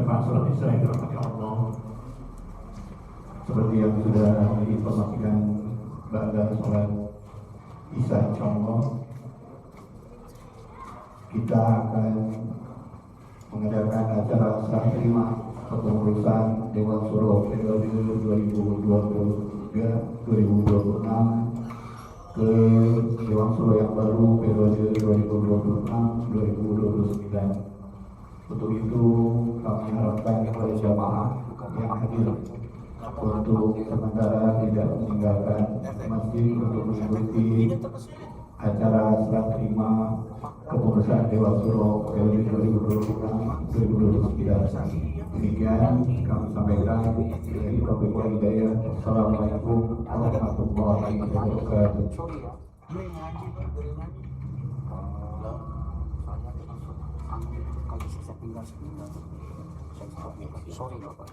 termasuk Israel dirahmati Allah. Seperti yang sudah diinformasikan pada sholat Isya, insyaallah kita akan mengadakan acara serah terima kepengurusan Dewan Suro periode 2023-2026 ke Dewan Suro yang baru periode 2026-2029. Untuk itu kami harapkan kepada jamaah yang hadir untuk sementara tidak meninggalkan masjid untuk mengikuti acara serah terima kepengurusan Dewan Suro periode 2026-2029. Demikian kami sampaikan. Dari Taufiq wal Hidayah. Assalamualaikum warahmatullahi wabarakatuh. Sorry Bapak.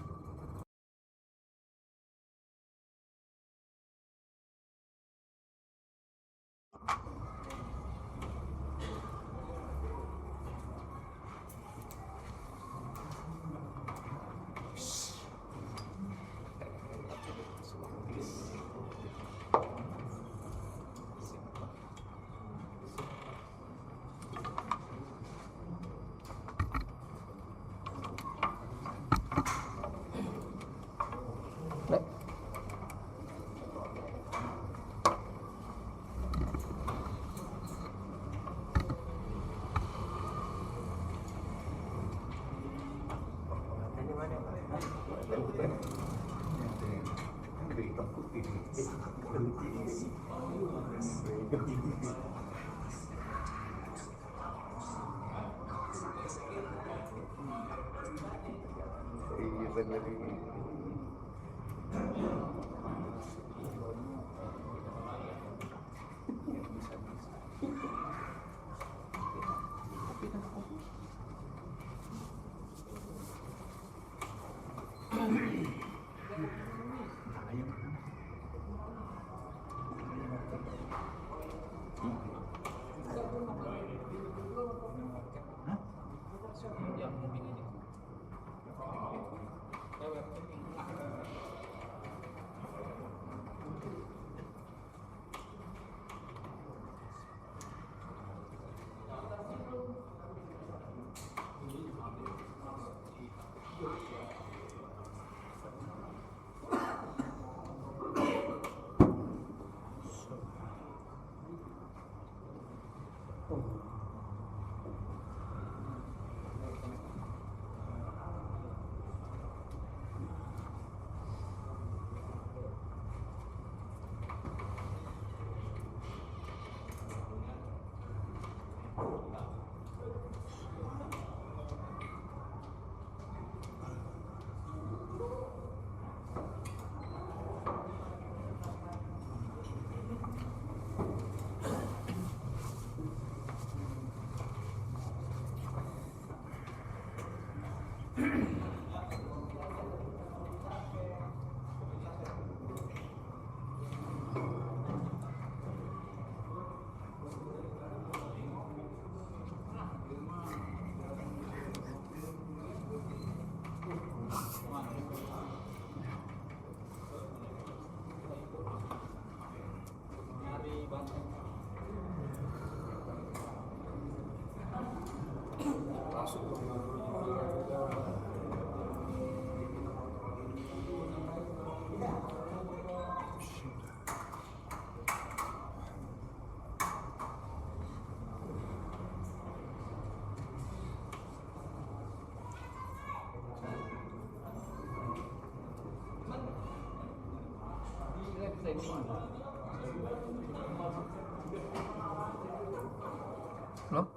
Halo?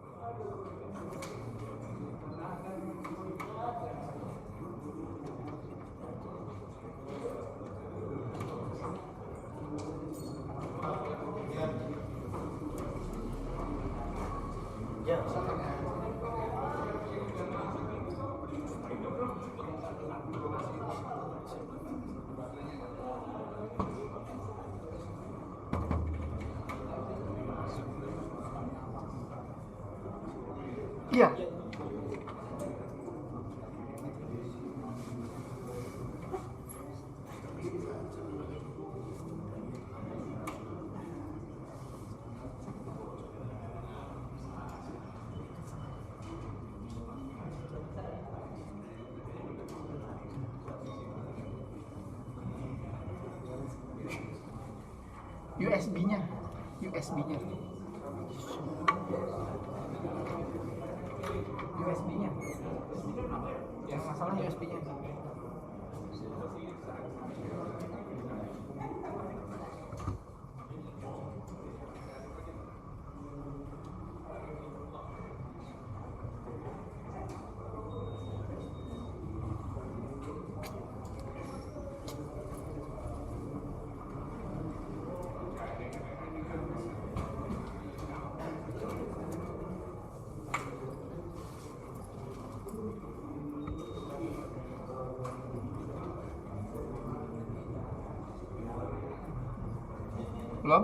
Iya. USB-nya. USB-nya. USB-nya. Yang masalah USB-nya. Belum?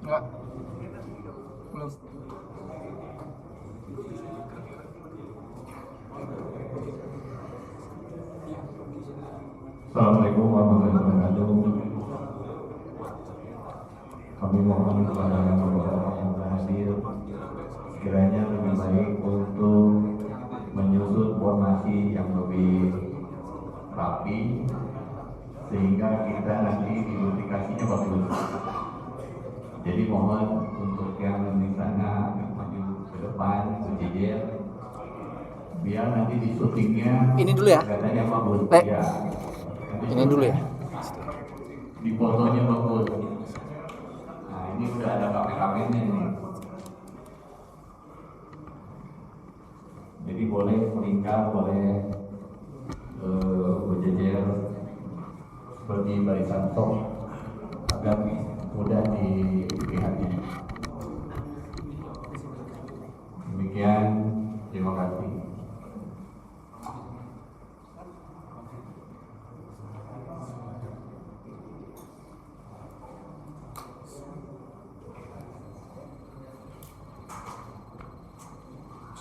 Enggak. Belum. Assalamualaikum warahmatullahi wabarakatuh. Kami mohon kepada bapak-bapak yang hadir, kiranya lebih baik untuk menyusun formasi yang lebih rapi sehingga kita nanti duplikasinya bagus. Jadi mohon untuk yang di sana maju ke depan, berjejer, biar nanti di syutingnya Ini dulu ya. kelihatannya bagus. Ya. Ini dulu ya. Di fotonya bagus. Nah ini udah ada kameramennya nih. Jadi boleh melingkar, boleh berjejer seperti barisan sok agar mudah dilihatnya. Demikian, terima kasih.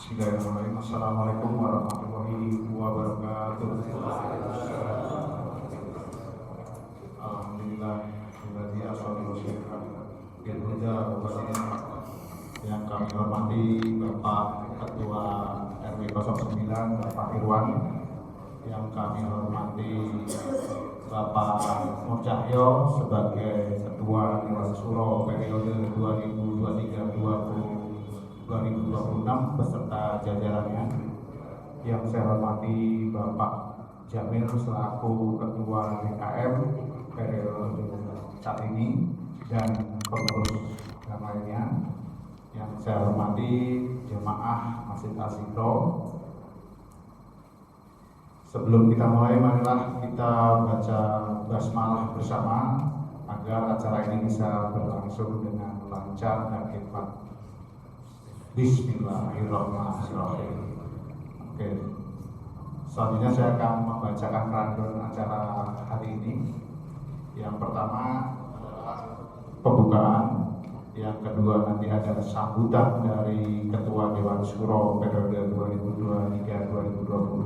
Bismillahirrahmanirrahim. Assalamualaikum warahmatullahi wabarakatuh. Alhamdulillah, berarti assalamualaikum yang kami hormati Bapak Ketua RW 09 Bapak Irwan, yang kami hormati Bapak Nur Cahyo sebagai Ketua Dewan Suro periode 2023-2026 beserta jajarannya, yang saya hormati Bapak Jamil selaku Ketua DKM periode saat ini dan pengurus yang lainnya, yang saya hormati jemaah Masjid Al-Iqra. Sebelum kita mulai, marilah kita baca basmalah bersama agar acara ini bisa berlangsung dengan lancar dan hikmat. Bismillahirrahmanirrahim. Oke. Selanjutnya saya akan membacakan rundown acara hari ini. Yang pertama adalah pembukaan, yang kedua nanti ada sambutan dari Ketua Dewan Syuro periode 2023-2026.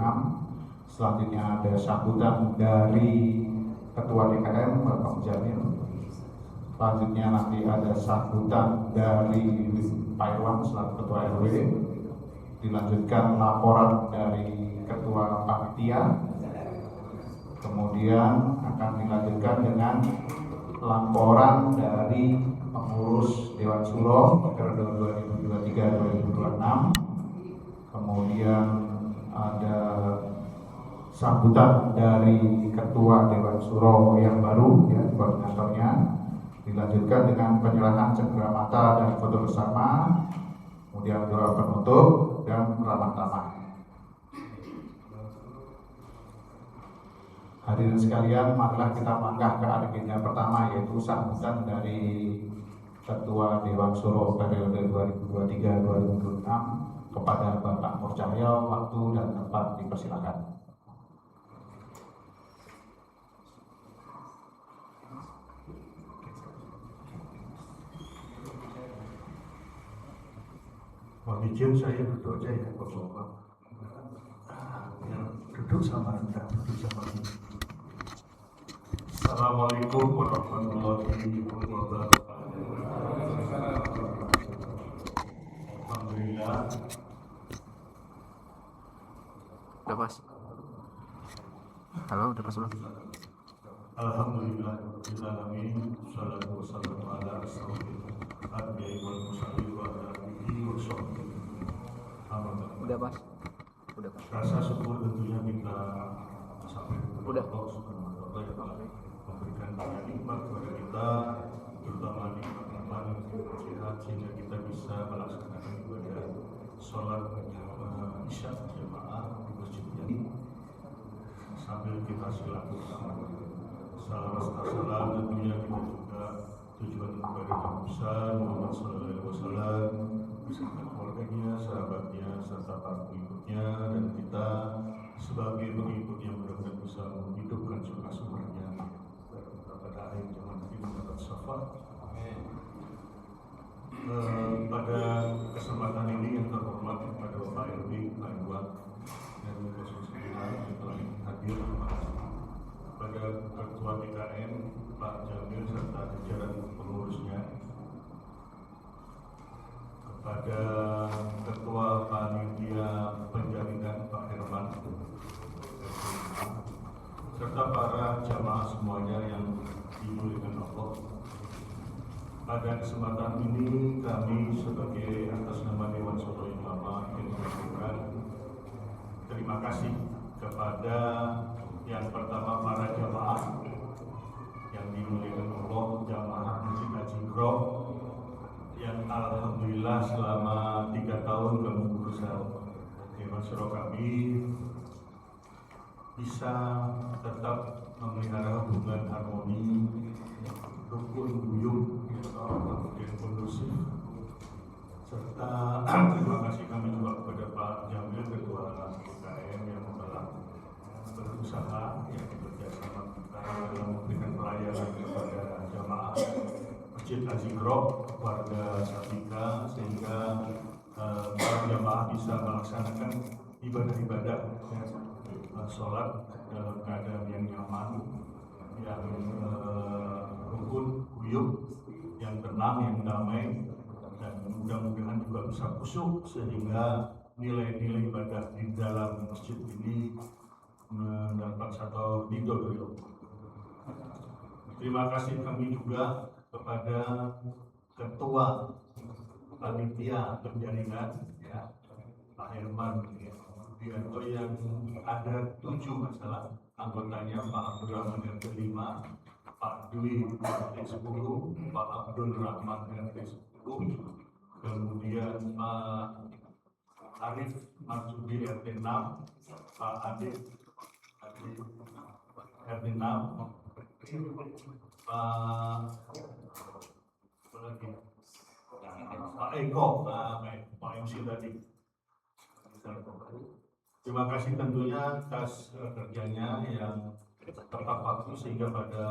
Selanjutnya ada sambutan dari Ketua DKM Bapak Jamil. Selanjutnya nanti ada sambutan dari Pak Irwan selaku Ketua RW. Dilanjutkan laporan dari Ketua Panitia. Kemudian akan dilanjutkan dengan laporan dari pengurus Dewan Syuro periode 2023-2026. Kemudian ada sambutan dari Ketua Dewan Syuro yang baru, ya, koordinatornya. Dilanjutkan dengan penyerahan cendera dan foto bersama, kemudian doa penutup dan ramah tamah. Hadirin sekalian, marilah kita melangkah ke agenda pertama, yaitu sambutan dari Ketua Dewan Syuro periode 2023-2026 kepada Bapak Nur Cahyo. Waktu dan tempat dipersilakan. Mohon izin saya duduk aja ya, Bapak. Duduk sama rendah, duduk sama ini. Assalamualaikum warahmatullahi wabarakatuh. Alhamdulillah. Udah pas. Halo, udah pas belum? Alhamdulillah rabbil alamin. Wassalatu wassalamu ala asyrofil anbiya'i wal mursalin wa ala alihi wa sahbihi. Udah pas. Udah pas. Rasa syukur tentunya kita sampaikan kepada Udah. Allah Subhanahu wa taala yang telah memberikan banyak nikmat kepada kita, terutama nikmat sehat, sehingga kita bisa melaksanakan ibadah sholat isya jamaah di masjid ini sambil kita silaturahmi. Salam tentunya kita juga tujuan kepada Nabi besar Muhammad Sallallahu Alaihi Wasallam beserta keluarganya, sahabatnya, serta para pengikutnya, dan kita sebagai pengikut yang benar-benar bisa menghidupkan sumber-sumbernya pada akhir zaman nanti mendapat syafaat. Pada kesempatan ini yang terhormat kepada Bapak RW, Pak Irwan, dan khusus yang telah hadir, pada Ketua DKM Pak Jamil serta jajaran pengurusnya, kepada Ketua Panitia Penjaringan Pak Herman, serta para jamaah semuanya yang dimuliakan Allah. Pada kesempatan ini kami sebagai atas nama Dewan Syuro yang lama ingin menyampaikan terima kasih kepada yang pertama para jamaah yang dimuliakan Allah, jamaah Masjid Al-Jibro, yang alhamdulillah selama 3 tahun kepengurusan Dewan Syuro kami bisa tetap memelihara hubungan harmoni, rukun, guyup, kemudian kondusif. Serta terima kasih kami juga kepada Pak Jamil, Ketua DKM, yang telah berusaha yang bekerjasama kita dalam memberikan pelayanan kepada jamaah Masjid Al-Jibro, warga Sabika, sehingga para jamaah bisa melaksanakan ibadah-ibadah sholat dalam keadaan yang nyaman, yang rukun, guyup, yang tenang, yang damai, dan mudah-mudahan juga bisa khusyuk sehingga nilai-nilai ibadah di dalam masjid ini mendapat satu ridho dari Allah. Terima kasih kami juga kepada Ketua Panitia Penjaringan, ya, Pak Herman, ya, Bianto, yang ada 7 masalah anggotanya, Pak Abdul Rahman RT 5, Pak Dwi RT 10, Pak Abdul Rahman RT 10, kemudian Pak Arif Marsudi RT 6, Pak Adit RT 6, Pak Eko, Pak MC tadi. Terima kasih tentunya atas kerjanya yang tepat waktu sehingga pada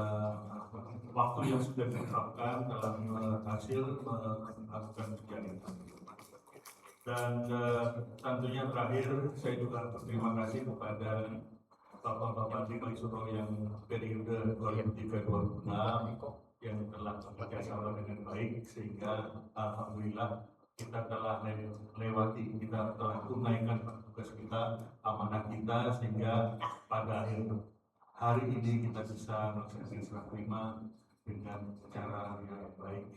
waktu yang sudah ditetapkan dalam hasil melakukan kegiatan. Dan tentunya terakhir saya juga berterima kasih kepada Bapak-Bapak di Suro yang periode 2003-2006 yang telah bekerja sama dengan baik sehingga alhamdulillah kita telah lewati, kita telah tunaikan tugas kita, amanah kita sehingga pada akhir hari ini kita bisa melaksanakan serah terima dengan cara yang baik.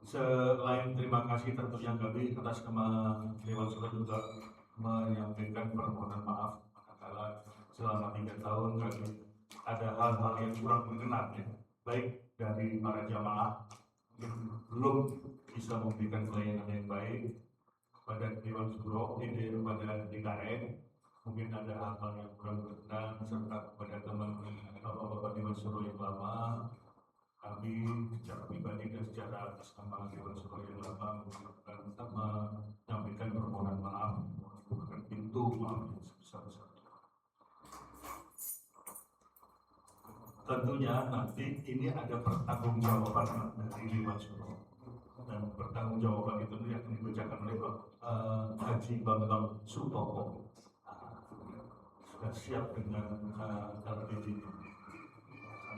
Selain terima kasih tentunya kami atas nama Dewan Suro juga menyampaikan permohonan maaf manakala selama 3 tahun kami ada hal-hal yang kurang berkenan ya, baik dari para jamaah yang belum bisa memberikan pelayanan yang baik pada Dewan Suro, kepada DKN, mungkin ada hal-hal yang kurang berkenan serta kepada teman Bapak Dewan Suro yang lama. Kami secara pribadi dan secara atas nama Dewan Suro yang lama menyampaikan permohonan maaf, membuka pintu maaf yang sebesar-besarnya. Tentunya nanti ini ada pertanggungjawaban dari Dewan Suro dan pertanggungjawaban itu yang akan dibacakan oleh Haji Bambang Sutopo. Sudah siap dengan LPG.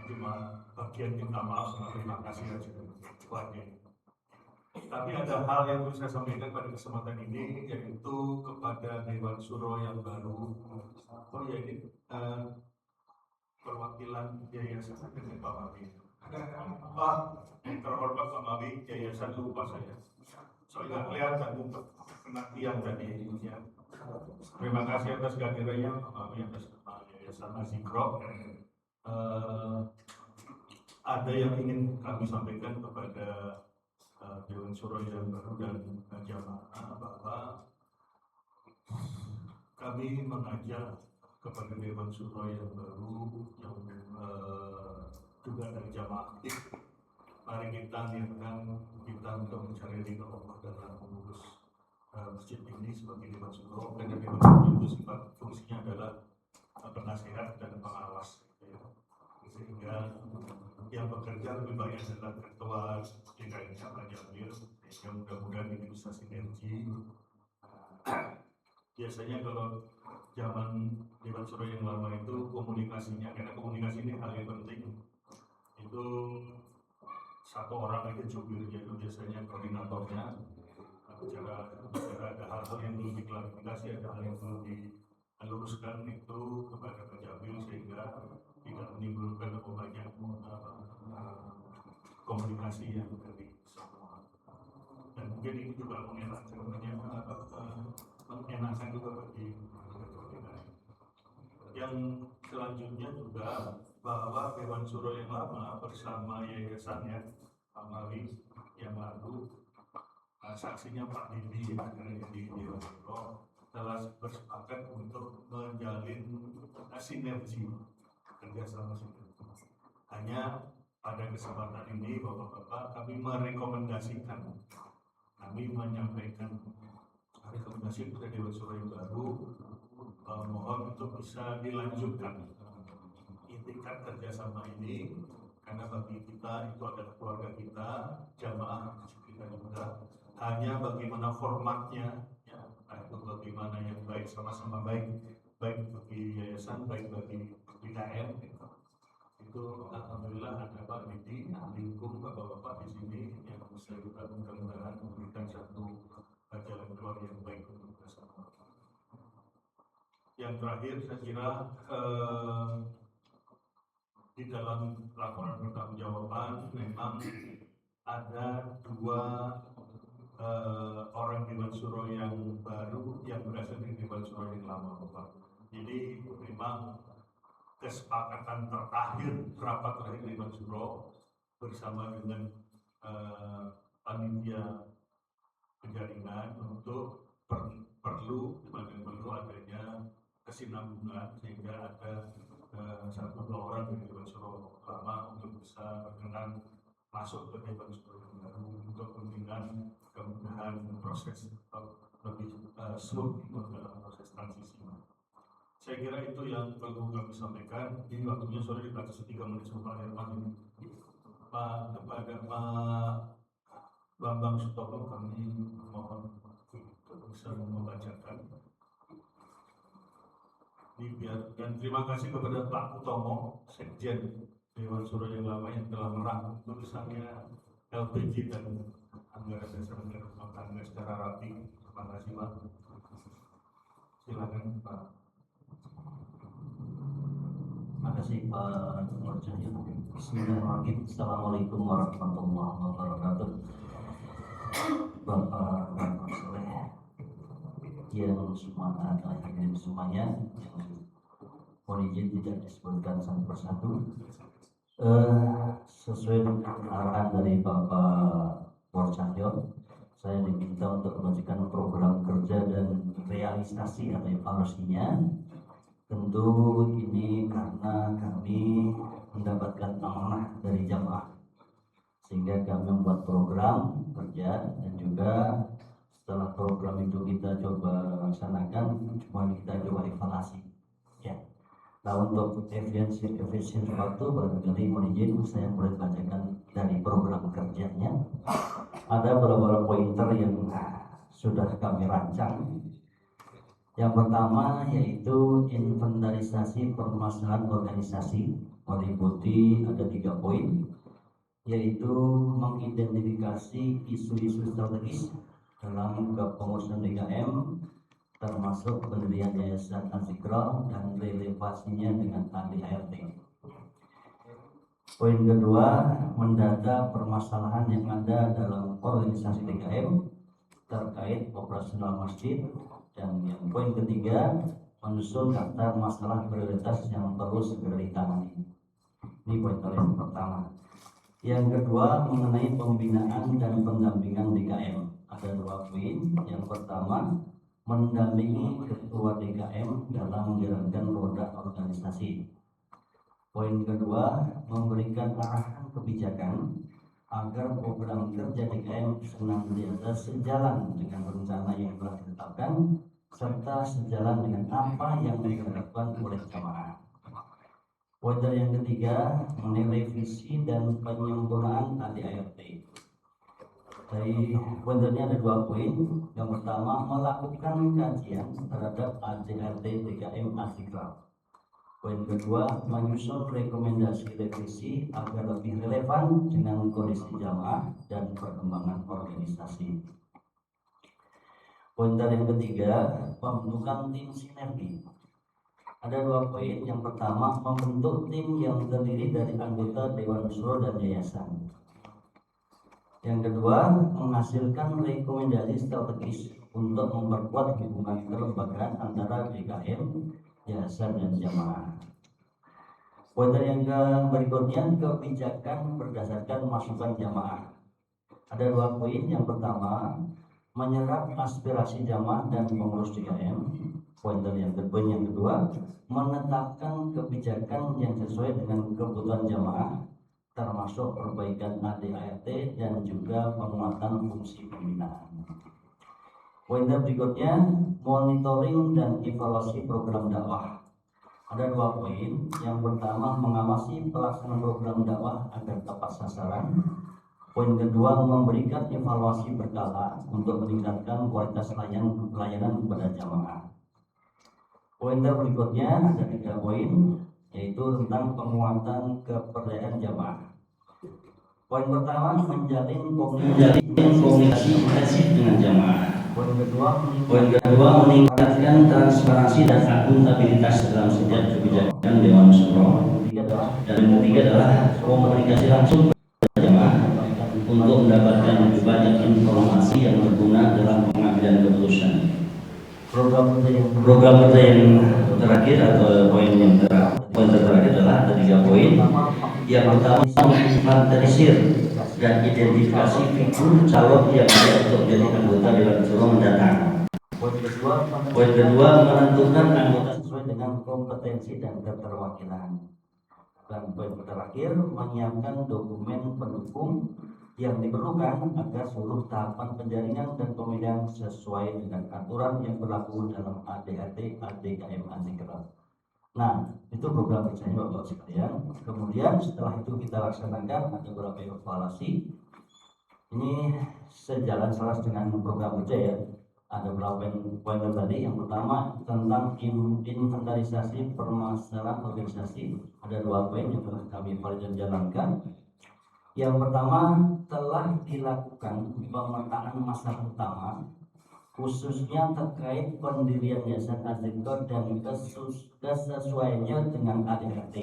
Cuma bagian minta maaf sama terima kasih aja buatnya. Tapi ada hal yang perlu saya sampaikan pada kesempatan ini, yaitu kepada Dewan Suro yang baru. Oh ya, ini perwakilan yayasan dengan Pak Mawi. Pak terhormat Pak Mawi, yayasan lupa saya. Soalnya kelihatan untuk penantian tadi ya. Terima kasih atas kehadirannya Pak Mawi atas yayasan Azikro. Ada yang ingin kami sampaikan kepada Dewan Suro yang baru dan jamaah bahwa kami mengajak kepada Dewan Suro yang baru yang juga dari jamaah aktif, mari kita niatkan kita untuk mencari ridho Allah dalam mengurus masjid ini sebagai Dewan Suro, karena Dewan Suro itu sifat fungsinya adalah penasihat dan pengawas. Sehingga yang bekerja lebih banyak adalah ketua DKN Pak Jamil, sehingga mudah-mudahan ini bisa sinergi. Biasanya kalau zaman Dewan Suro yang lama itu komunikasinya, karena komunikasi ini hal yang penting, itu satu orang itu jubirnya itu biasanya koordinatornya, bicara ada hal-hal yang perlu diklarifikasi, ada hal yang perlu diluruskan itu kepada Pak Jamil sehingga tidak menimbulkan banyak komunikasi yang dari semua. Dan mungkin ini juga mengenakan juga bagi yang selanjutnya juga bahwa Dewan Suro yang lama bersama yayasannya Pak Mawi yang lalu, saksinya Pak Didi yang ada di Dewan Suro telah bersepakat untuk menjalin sinergi kerjasama sinergi. Hanya pada kesempatan ini Bapak-Bapak kami merekomendasikan, kami menyampaikan rekomendasi kepada Dewan Suro yang baru, mohon untuk bisa dilanjutkan itikat kerjasama ini, karena bagi kita itu adalah keluarga kita, jamaah kita juga. Hanya bagaimana formatnya, ya, itu bagaimana yang baik, sama-sama baik bagi yayasan, baik bagi DKN. Itu alhamdulillah ada Pak Didi, lingkung Bapak-Bapak di sini yang bisa juga mudah-mudahan memberikan satu jalan keluar yang baik untuk kita semua. Yang terakhir saya kira di dalam laporan pertanggungjawaban memang ada 2 orang Dewan Suro yang baru yang berasal dari Dewan Suro yang lama Bapak. Jadi memang kesepakatan terakhir rapat terakhir Dewan Suro bersama dengan panitia penjaringan untuk perlu adanya kesinambungan sehingga ada 1-2 orang dari Dewan Suro lama untuk bisa berkenan masuk ke Dewan Suro yang baru untuk kemudahan proses lebih smooth dalam proses transisi. Saya kira itu yang perlu kami sampaikan. Ini waktunya sore dibatasi 3 menit sebelum akhir pagi. Pak, kepada Pak Bambang Sutopo kami mohon untuk bisa membacakan. Dan terima kasih kepada Pak Utomo, Sekjen Dewan Suro yang lama yang telah merangkum tulisannya LPG dan anggaran dasar negara rumah tangga secara rapi. Terima kasih Pak. Silakan Pak. Terima kasih Pak Murjani. Bismillahirrahmanirrahim. Assalamualaikum warahmatullahi wabarakatuh. Bapak Soleh yang semuanya adalah hadirin semuanya, yang mohon izin tidak disebutkan satu persatu. Sesuai dengan arahan dari Bapak Cahyo, saya diminta untuk membacakan program kerja dan realisasi atau evaluasinya. Tentu ini karena kami mendapatkan amanah dari jamaah, sehingga kami membuat program kerja, dan juga setelah program itu kita coba laksanakan, cuma kita coba evaluasi ya. Nah, untuk efisiensi waktu, barangkali mohon izin saya mulai bacakan dari program kerjanya. Ada beberapa pointer yang sudah kami rancang. Yang pertama yaitu inventarisasi permasalahan organisasi, meliputi ada 3 poin, yaitu mengidentifikasi isu-isu strategis dalam kepengurusan DKM, termasuk pendirian Yayasan Azikra dan relevansinya dengan ADART. Poin kedua, mendata permasalahan yang ada dalam organisasi DKM terkait operasional masjid. Dan yang poin ketiga, menyusun daftar masalah prioritas yang perlu segera ditangani. Ini poin yang pertama. Yang kedua, mengenai pembinaan dan pendampingan DKM. Ada 2 poin. Yang pertama, mendampingi ketua DKM dalam menjalankan roda organisasi. Poin kedua, memberikan arahan kebijakan agar program kerja DKM senantiasa sejalan dengan rencana yang telah ditetapkan, serta sejalan dengan apa yang diharapkan oleh jamaah. Poin yang ketiga, mengenai revisi dan penyempurnaan ADART. Dari pointernya ada 2 poin. Yang pertama, melakukan kajian terhadap ADART DKM Azikra. Poin kedua, menyusun rekomendasi revisi agar lebih relevan dengan kondisi jamaah dan perkembangan organisasi. Poin yang ketiga, pembentukan tim sinergi. Ada 2 poin. Yang pertama, membentuk tim yang terdiri dari anggota Dewan Suro dan Yayasan. Yang kedua, menghasilkan rekomendasi strategis untuk memperkuat hubungan kelembagaan antara DKM, Yayasan, dan jamaah. Poin yang berikutnya, kebijakan berdasarkan masukan jamaah. Ada 2 poin. Yang pertama, menyerap aspirasi jamaah dan pengurus DKM. Poin yang kedua, menetapkan kebijakan yang sesuai dengan kebutuhan jamaah, termasuk perbaikan ADART dan juga penguatan fungsi pembinaan. Poin berikutnya, monitoring dan evaluasi program dakwah. Ada 2 poin. Yang pertama, mengawasi pelaksanaan program dakwah agar tepat sasaran. Poin kedua, memberikan evaluasi berkala untuk meningkatkan kualitas pelayanan kepada jamaah. Poin berikutnya ada 3 poin, yaitu tentang penguatan kepercayaan jamaah. Poin pertama, menjalin komunikasi intensif dengan jamaah. Poin kedua, meningkatkan transparansi dan akuntabilitas dalam setiap kebijakan Dewan Suro. Dan yang ketiga adalah komunikasi langsung kepada jamaah untuk mendapatkan lebih banyak informasi yang berguna dalam pengambilan keputusan. Program kerja yang terakhir atau poin terakhir adalah ada 3 poin. Yang pertama, menginventarisir dan identifikasi figur calon yang layak untuk menjadi anggota Dewan Suro mendatang. Poin kedua, menentukan anggota sesuai dengan kompetensi dan keterwakilan. Dan poin terakhir, menyiapkan dokumen pendukung yang diperlukan agar seluruh tahapan penjaringan dan pemilihan sesuai dengan aturan yang berlaku dalam ADAT ADKM Antikerap. Nah, itu program kerjanya Bapak sekalian. Kemudian setelah itu kita laksanakan ada beberapa evaluasi. Ini sejalan selaras dengan program kerja ya. Ada beberapa poin tadi. Yang pertama tentang inventarisasi permasalahan organisasi. Ada 2 poin yang kami validasi jalankan. Yang pertama, telah dilakukan pemetaan masalah utama khususnya terkait pendirian Yayasan Azikor dan kesesuaiannya dengan ADAT.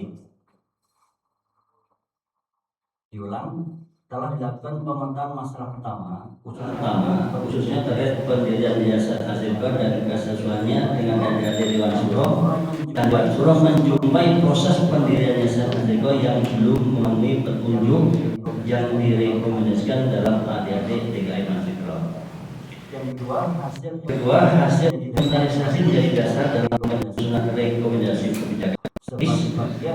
Diulang, telah dilakukan pemetaan masalah utama khususnya terkait pendirian Yayasan Azikor dan kesesuaiannya dengan ADAT Dewan Suro, dan Dewan Suro menjumpai proses pendirian Yayasan Azikor yang belum memenuhi petunjuk yang direkomendasikan dalam ADAT DKM Antikerap. Yang kedua, hasil inventarisasi menjadi dasar dalam penyusunan rekomendasi kebijakan.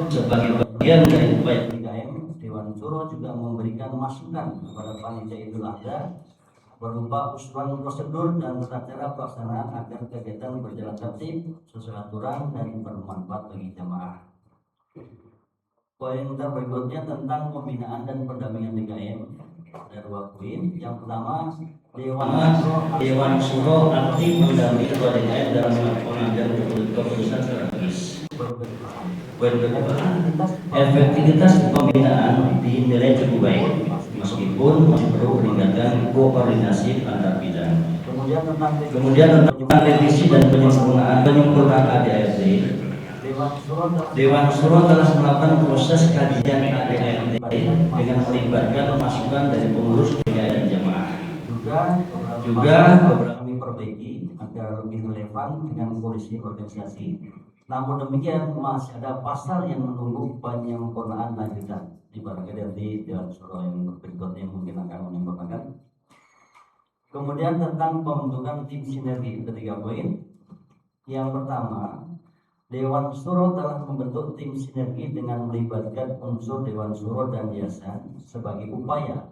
Sebagai bagian dari upaya DKM, Dewan Suro juga memberikan masukan kepada panitia Idul Adha berupa usulan prosedur dan tata cara pelaksanaan agar kegiatan berjalan tertib, sesuai aturan dan bermanfaat bagi jamaah. Poin berikutnya tentang pembinaan dan pendampingan DKM. Ada 2 poin. Yang pertama, Dewan Suro aktif mendampingi ketua DKM dalam mengambil keputusan strategis. Poin kedua, efektivitas pembinaan dinilai cukup baik, meskipun masih perlu meningkatkan koordinasi antar bidang. Kemudian tentang revisi dan penyempurnaan ADART. Dewan Suro telah melakukan proses kajian ADART dengan melibatkan masukan dari pengurus DKM dan jamaah. Juga beberapa kami perbaiki agar lebih relevan dengan kondisi organisasi. Namun demikian masih ada pasal yang menunggu penyempurnaan lanjutan. Ibaratnya dari Dewan Suro yang berikutnya mungkin akan menyempurnakan. Kemudian tentang pembentukan tim sinergi, ada 3 poin. Yang pertama, Dewan Suro telah membentuk tim sinergi dengan melibatkan unsur Dewan Suro dan Yayasan sebagai upaya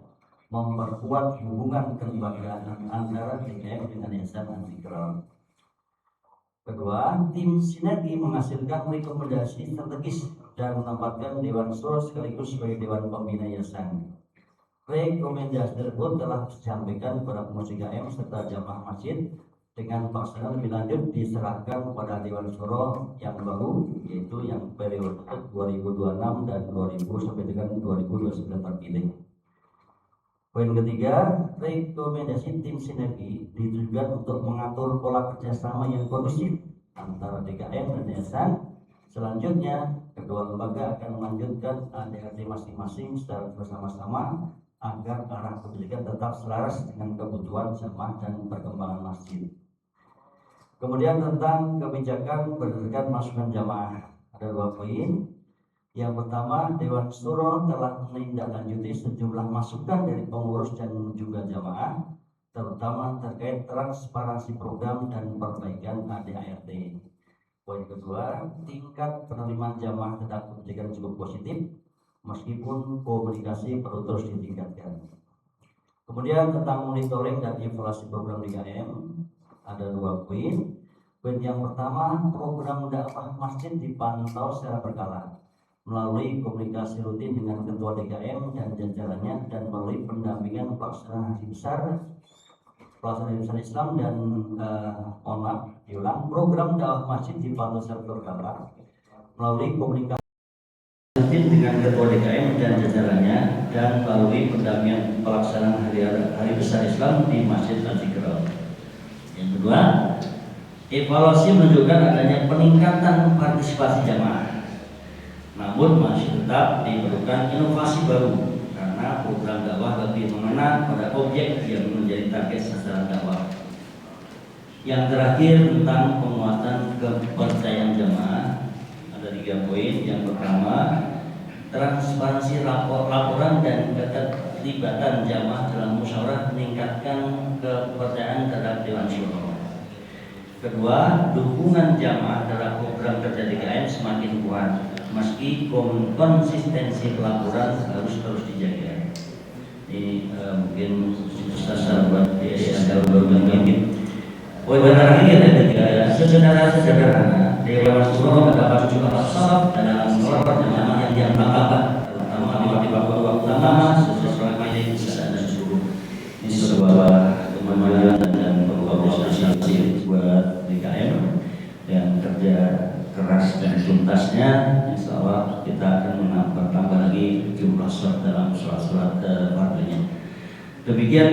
memperkuat hubungan kelembagaan antara DKM dengan Yayasan Antikerap. Kedua, tim sinergi menghasilkan rekomendasi strategis dan menempatkan Dewan Suro sekaligus sebagai Dewan Pembina Yayasan. Rekomendasi tersebut telah disampaikan kepada pengurus DKM serta jamaah masjid dengan pelaksanaan lebih lanjut diserahkan kepada Dewan Suro yang baru, yaitu yang periode 2026 dan 2000 sampai dengan 2029 terpilih. Poin ketiga, rekomendasi tim sinergi ditujukan untuk mengatur pola kerjasama yang kondusif antara DKM dan Yayasan. Selanjutnya, kedua lembaga akan melanjutkan ADART masing-masing secara bersama-sama agar arah kebijakan tetap selaras dengan kebutuhan jamaah dan perkembangan masjid. Kemudian tentang kebijakan berdasarkan masukan jamaah, ada 2 poin. Yang pertama, Dewan Suro telah menindaklanjuti sejumlah masukan dari pengurus dan juga jamaah, terutama terkait transparansi program dan perbaikan ADART. Poin kedua, tingkat penerimaan jamaah terhadap kebijakan cukup positif, meskipun komunikasi perlu terus ditingkatkan. Kemudian tentang monitoring dan evaluasi program DKM, ada 2 poin. Poin yang pertama, program dakwah masjid dipantau secara berkala melalui komunikasi rutin dengan ketua DKM dan jajarannya dan melalui pendampingan pelaksanaan haji besar, pelaksanaan besar Islam dan program dakwah masjid dipantau secara berkala melalui komunikasi rutin dengan ketua DKM dan jajarannya dan melalui pendampingan pelaksanaan hari besar Islam di Masjid Antikerap. Yang kedua, evaluasi menunjukkan adanya peningkatan partisipasi jamaah, namun masih tetap diperlukan inovasi baru karena program dakwah lebih mengena pada objek yang menjadi target sasaran dakwah. Yang terakhir tentang penguatan kepercayaan jamaah, ada 3 poin. Yang pertama, transparansi laporan dan keterlibatan jamaah dalam musyawarah meningkatkan kepercayaan terhadap Dewan Suro. Kedua, dukungan jamaah dalam program kerja DKM semakin kuat, meski konsistensi pelaporan harus terus dijaga. Ini mungkin Ustaz buat ada beberapa ini. Wewenang ini ada tiga ya, sederhana. Dewan Suro mendapat juga masalah dalam sholat jamaah yang pertama, terutama di waktu utama sesuai ini bisa ada suruh. Ini sebuah kemajuan dan kolaborasi buat DKM yang kerja keras dan tuntasnya. Insya Allah kita akan bertambah lagi jumlah sholat dalam sholat fardunya. Demikian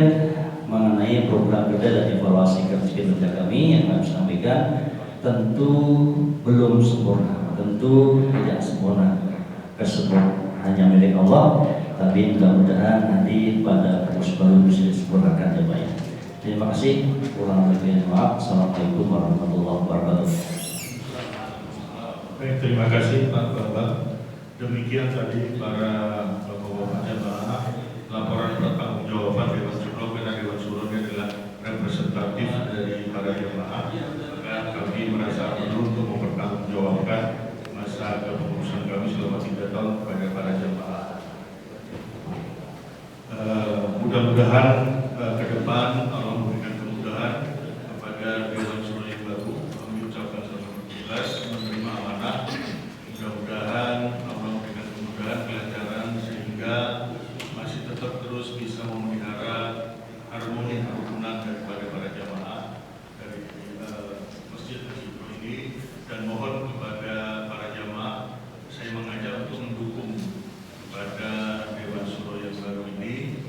mengenai program kerja dan evaluasi kerja kami yang kami sampaikan. Tentu belum sempurna, tentu tidak sempurna. Kesempurnaan hanya milik Allah, tapi mudah-mudahan nanti pada proses baru bisa disempurnakan ya Pak ya. Terima kasih. Kurang lebihnya maaf. Assalamualaikum warahmatullahi wabarakatuh. Baik, terima kasih Pak Bapak. Demikian tadi para bapak-bapak jamaah, laporan pertanggungjawaban Dewan Suro karena Dewan Suro adalah representatif dari para jamaah. Maka kami merasa perlu untuk mempertanggungjawabkan masa kepengurusan kami selama 3 tahun kepada para jamaah. Mudah-mudahan ke depan Allah memberikan kemudahan kepada Dewan Suro yang baru. Kami ucapkan selamat bertugas menerima amanah. Mudah-mudahan Allah memberikan kemudahan, kelancaran sehingga masih tetap terus bisa memelihara harmoni kerukunan daripada para jamaah dari masjid ini, dan mohon kepada para jamaah saya mengajak untuk mendukung kepada Dewan Suro yang baru ini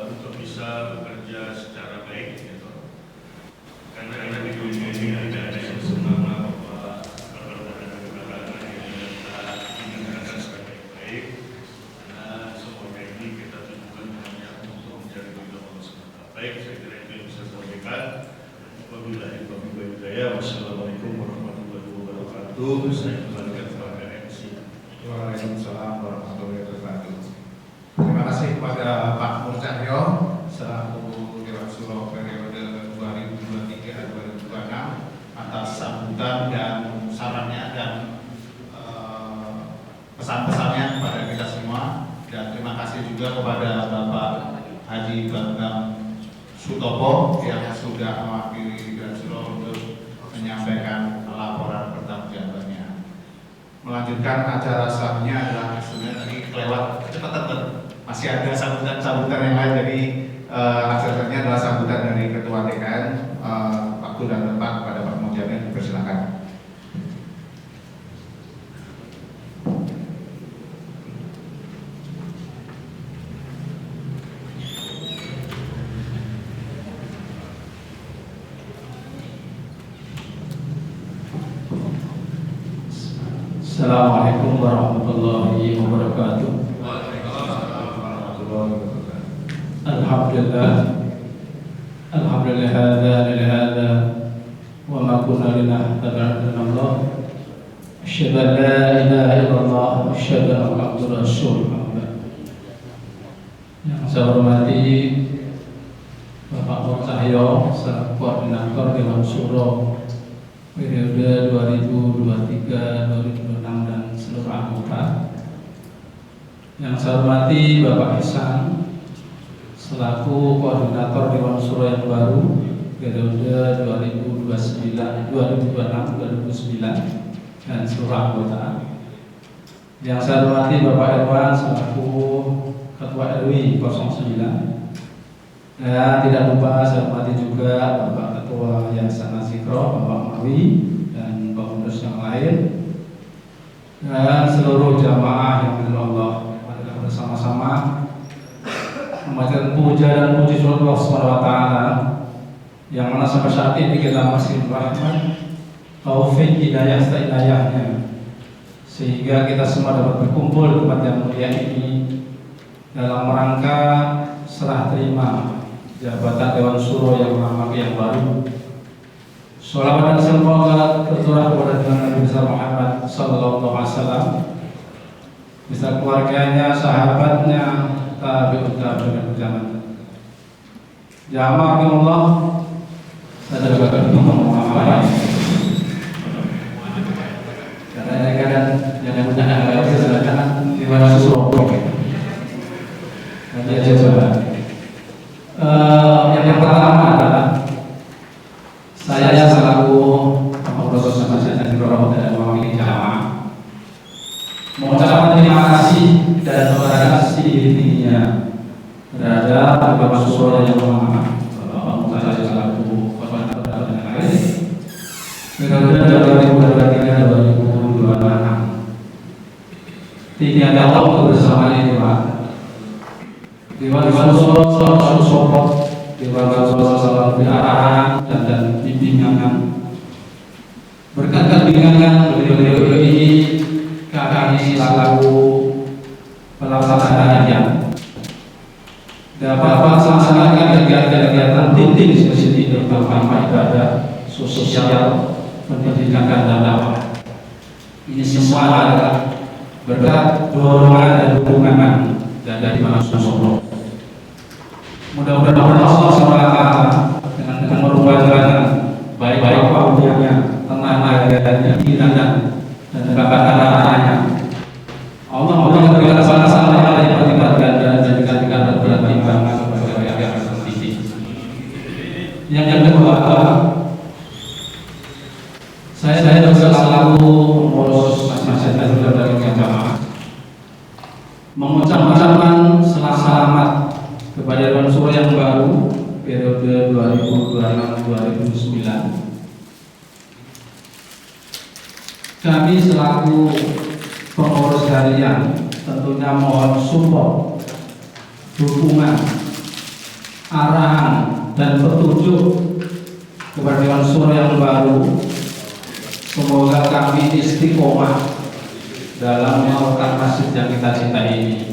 untuk bisa bekerja secara baik gitu. Karena di dunia ini tidak ada yang sempurna bahwa dinyatakan sebagai baik. Karena semuanya ini kita tujukan hanya untuk mencari ridho Allah SWT. Baik, saya kira itu yang bisa saya sampaikan. Wabillahi taufiq wal hidayah. Wassalamualaikum warahmatullahi wabarakatuh. Saya kembalikan kepada MC. Waalaikumsalam warahmatullahi wabarakatuh. Terima kasih kepada Pak Murcahyo selaku Dewan Suro periode 2023-2026 atas sambutan dan sarannya dan pesan-pesannya kepada kita semua, dan terima kasih juga kepada Bapak Haji Bambang Sutopo yang sudah mewakili Dewan Suro untuk menyampaikan laporan pertanggungjawabannya. Melanjutkan acara selanjutnya adalah sebenarnya tadi kelewat kecepatan, masih ada sambutan yang lain. Jadi acaranya adalah sambutan dari Ketua TKN. Waktu dan tempat kepada Pak Mujamin, dipersilakan. Assalamualaikum warahmatullahi wabarakatuh. Alhamdulillah, alhamdulillah hada wa ma kunna linahtadiya illa Allah. Asyhadu an la ilaha illallah wa asyhadu anna Muhammadar Rasulullah. Yang saya hormati Bapak Murcahyo selaku koordinator Dewan Suro periode 2023-2026 dan seluruh anggota. Yang saya hormati Bapak Ihsan selaku koordinator Dewan Suro yang baru periode 2026-2029 dan seluruh anggota. Yang saya hormati Bapak Irwan selaku Ketua RW 09. Dan tidak lupa saya hormati juga Bapak Ketua Yayasan Azikro, Bapak Mawi, dan pengurus yang lain, dan seluruh jamaah yang dimuliakan Allah. Marilah bersama-sama membacakan puja dan puji Allah Subhanahu wa taala, yang mana sampai saat ini kita masih rahmat, taufik, hidayah, hidayahnya, sehingga kita semua dapat berkumpul di tempat yang mulia ini dalam rangka serah terima jabatan Dewan Suro yang lama yang baru. Sholawat dan semoga tercurah kepada Nabi besar Muhammad Sallallahu Alaihi Wasallam, beserta keluarganya, sahabatnya, tabi'ut tabi'in zaman. Jamaah Allah, saya juga ngomong apa? Kadang-kadang jangan silakan Dewan Suro. Nanti aja coba. Yang pertama adalah saya selaku pengurus masjid Nurul dan mewakili jamaah mengucapkan terima kasih dan apresiasi tingginya terhadap Bapak Susro yang Maha, Bapak saya selaku koordinator dan lain-lain periode 2023-2026. 3 tahun kebersamaan ini Pak. Dewan Susro selalu support, Dewan Susro selalu arahan dan bimbingan. Berkat bimbingan beliau ini kami selalu pelaksanaan dapat melaksanakan kegiatan rutin seperti ini berupa ibadah, sosial, pendidikan dan dakwah. Ini semua adalah berkat dorongan dan dukungan dari Bapak Susro. Mudah-mudahan Allah SWT dengan merubahkan baik-baik waktunya, tenaganya, pikirannya, dan bakat-bakatnya. Allah memberikan salah-salah yang berlipat ganda dan juga bertimbangan sebagai agama sendiri. Yang kedua, saya juga selalu mengurus masjid dan jamaah mengucapkan selamat kepada Dewan Suro yang baru periode 2026-2029. Kami selaku pengurus harian tentunya mohon support, dukungan, arahan dan petunjuk kepada Dewan Suro yang baru. Semoga kami istiqomah dalam melakukan masjid yang kita cintai ini.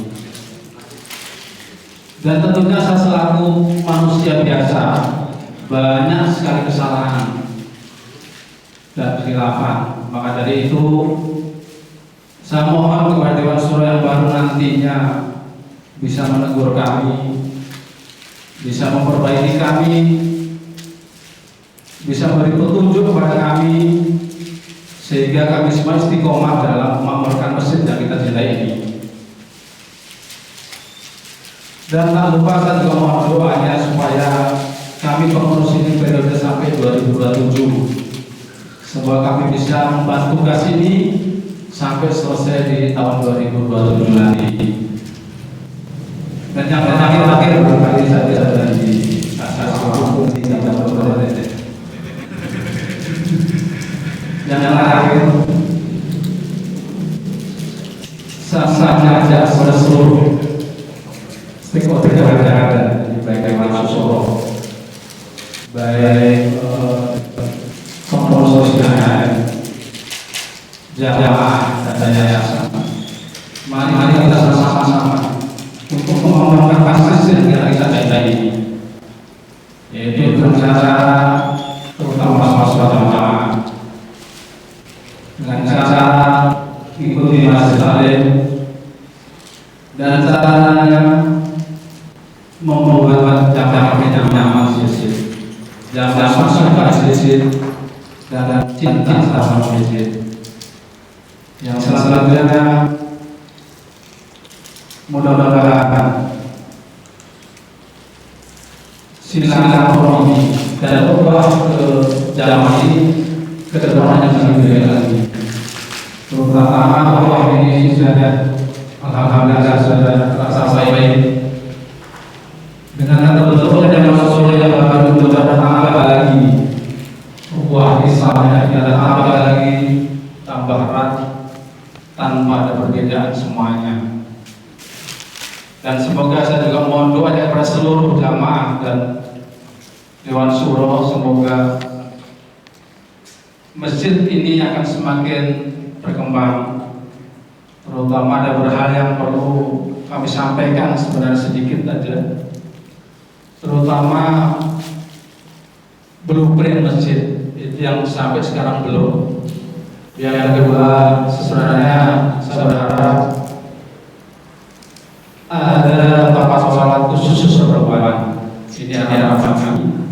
Dan tentunya saya selaku manusia biasa banyak sekali kesalahan dan khilafan. Maka dari itu saya mohon kepada Dewan Suro yang baru nantinya bisa menegur kami, bisa memperbaiki kami, bisa memberi petunjuk kepada kami, sehingga kami semua istiqomah dalam memakmurkan masjid yang kita cintai ini. Dan tak lupa saya juga mohon doanya supaya kami pengurus ini periode sampai 2027. Semoga kami bisa membantu tugas ini sampai selesai di tahun 2027 nanti. Dan yang terakhir barangkali saya ada di asas hukum tidak berpotensi. Yang terakhir, saya ajak seluruh stakeholder yang ada, baik Dewan Suro, baik pengurus sosial, jamaah dan yayasan. Mari kita bersama-sama untuk mengembangkan masjid yang kita cintai ini, yaitu dengan cara terutama sholat jamaah, dengan cara ikuti masjid alim, dan caranya membuat jamaah yang nyaman masjid, jamaah suka masjid, dan cinta sama masjid. Yang selanjutnya mudah-mudahan silaturahmi dan ubah ke jamaah ini ke depannya lebih lagi. Terutama Allah ini sudah alhamdulillah sudah terasa baik. Dengan betul-betul Dewan Suro yang baru itu ada tambah lagi ukhuwah Islamnya, ada tambah lagi tambah erat tanpa ada perbedaan semuanya. Dan semoga saya juga mohon doa kepada seluruh jamaah dan Dewan Suro, semoga masjid ini akan semakin berkembang. Terutama ada beberapa hal yang perlu kami sampaikan sebenarnya sedikit saja. Terutama blueprint masjid itu yang sampai sekarang belum. Yang kedua, sebenarnya saya berharap ada tempat sholat khusus perempuan. Ini harapan kami.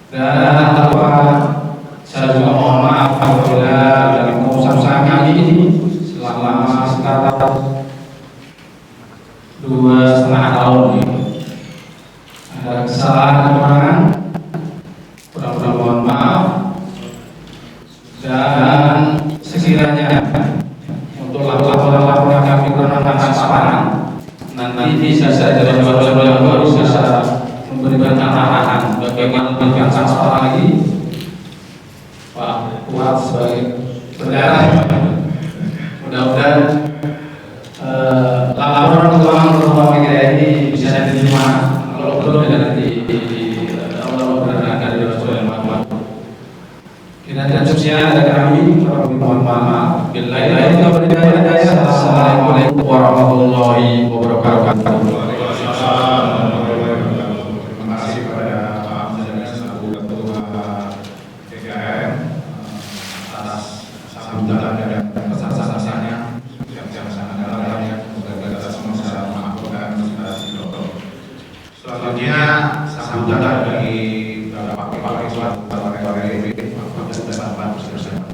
Dan tanpa saya juga mohon maaf apabila dalam pengusaha kami ini selama sekitar 2,5 memberikan arahan bagaimana meningkatkan sekolah lagi. Pak Kuat sebagai bendara, mudah-mudahan laporan keuangan berupa PGRI ini bisa diterima. Kalau belum nanti Allah berkenan dari Rasul yang Muhammad. Kiranya sekian dari kami, mohon maaf. Billahi taufiq wal hidayah. Assalamualaikum warahmatullahi wabarakatuh. Terima kasih kepada Pak Menterian selaku Ketua DKM atas sambutan dan pesan-pesannya yang sangat dalam ya. Semoga kita semua bisa mengaturkan inspirasi dokter. Selanjutnya sambutan dari Bapak Siswa RW Bapak bersama.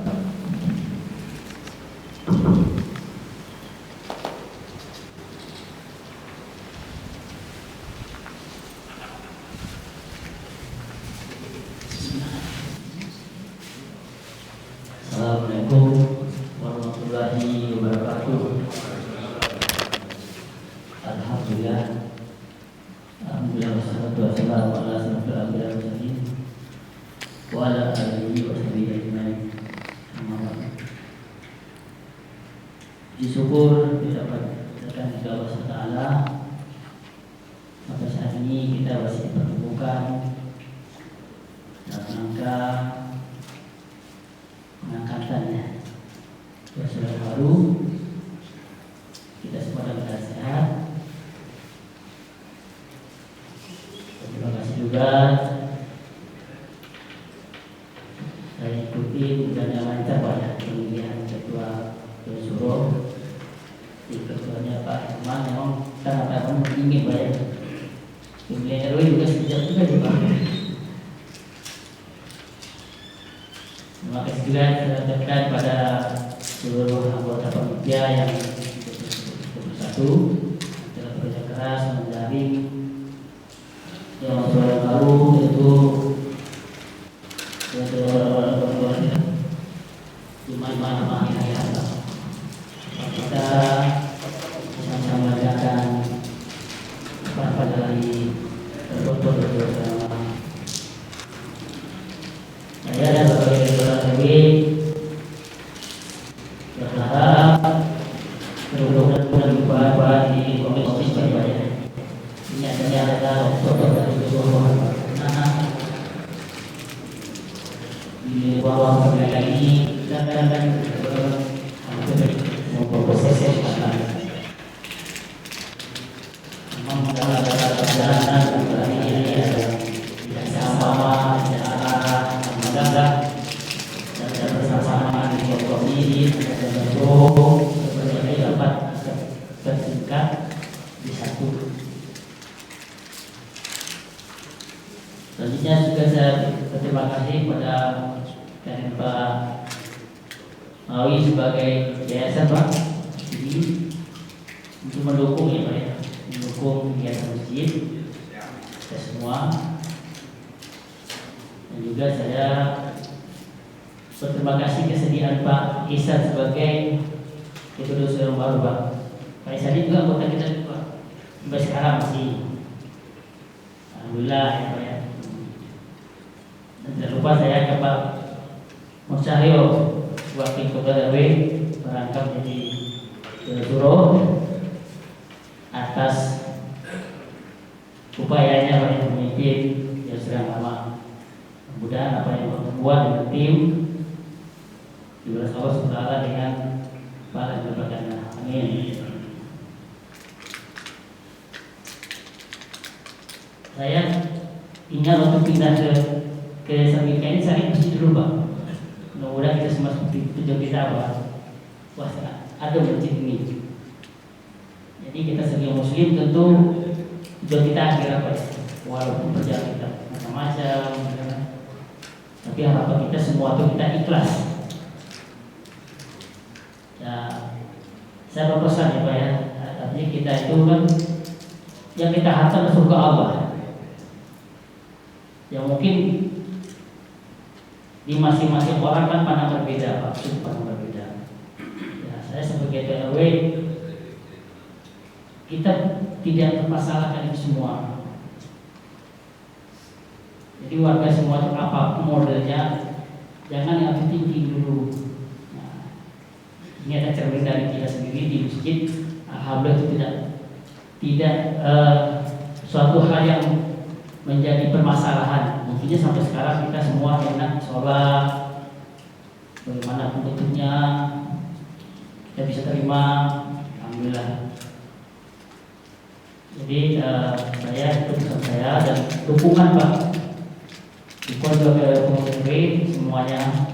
Assalamualaikum warahmatullahi wabarakatuh. Alhamdulillah. Alhamdulillah wassalatu wassalamu ala asyrofil anbiya'i wal mursalin wa ala alihi wa sahbihi ajmain. Amma ba'du. Syukur dapat datang kepada Allah Taala. Sampai saat ini kita masih dipertemukan dalam rangka pengangkatannya Rasul baru. Kita semua dalam keadaan sehat. Terima kasih juga saya ikuti dan yang lancar pada pemilihan ketua Suro. Di ketuanya Pak Iman memang kan apa ingin bayar pemilihan RW juga sejak juga Pak. Terima kasih juga saya ucapkan pada seluruh anggota panitia yang bersatu dalam bekerja keras menjaring yang baru yaitu lima kita sama-sama merayakan apa dari berfoto bersama. Saya dan sebagai ketua RW berharap mudah-mudahan buat di komisi berbayar. Ini adalah foto dari seluruh di bawah pemilihan ini dan memproses memang dalam perjalanan ini ada sama-sama secara mendadak dan bersama-sama di komisi dan bentuk sebenarnya dapat bertingkat di satu. Selanjutnya juga saya berterima kasih kepada Pak Mawi sebagai yayasan Pak ini untuk mendukung ya Pak ya, mendukung kegiatan masjid kita semua. Dan juga saya berterima kasih kesediaan Pak Ihsan sebagai ketua dosen baru Pak. Pak Ihsan juga anggota kita juga sampai sekarang masih. Alhamdulillah ya Pak ya. Dan tidak lupa saya ke Pak Musaryo wakil ketua RW merangkap jadi Suro atas upayanya para pemimpin yang sedang lama. Mudah-mudahan apa yang membuat dengan tim dibalas Allah SWT dengan pahala dan berkahnya. Amin. Saya ingat untuk pindah ke Amerika ini saya mesti dulu Pak. Mudah-mudahan kita semua seperti tujuan kita Pak. Wah, ada masjid ini. Jadi kita sebagai muslim tentu tujuan kita akhir apa ya? Walaupun perjalanan kita macam-macam, tapi harapan kita semua itu kita ikhlas. Ya, saya berpesan ya Pak ya. Artinya kita itu kan yang kita harapkan surga Allah. Ya mungkin di masing-masing orang kan pandang berbeda Pak, sudut pandang berbeda. Ya, saya sebagai RW kita tidak mempermasalahkan itu semua. Jadi warga semua itu apa modelnya, jangan yang tinggi dulu. Nah, ini ada cermin dari kita sendiri di masjid. Alhamdulillah itu tidak suatu hal yang menjadi permasalahan. Mungkinnya sampai sekarang kita semua enak sholat, bagaimana bentuknya kita bisa terima, alhamdulillah. Jadi saya itu pesan saya dan dukungan Pak. Dukungan juga ke pengurus semuanya.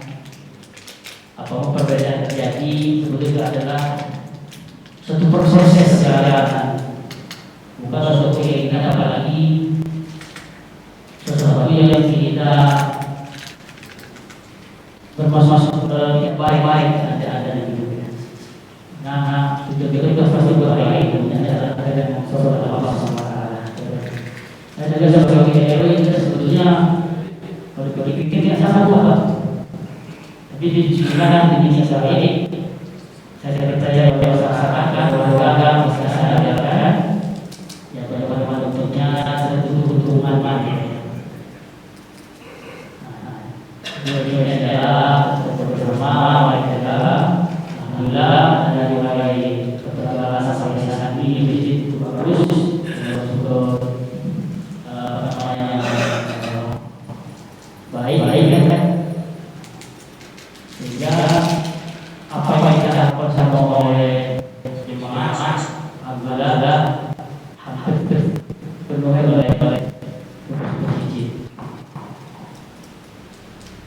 Apapun perbedaan terjadi sebetulnya adalah suatu proses perjalanan, bukan suatu keinginan apalagi sesuatu yang kita bermasuk yang baik-baik ada di hidupnya. Nah, itu pasti baik ada yang saudara Allah SWT. Dan juga sebagai RW kita sebetulnya kalau dipikir tidak salah buat, tapi di sini di saya percaya bahwa masyarakat warga bisa sadarkan ya bagaimana bentuknya satu dukungan dua-duanya adalah bersama adalah alhamdulillah dari mulai perjalanan sampai saat ini masjid itu bagus untuk baik kan, sehingga apa yang kita lakukan oleh jemaah alhamdulillah hampir penuh oleh masjid.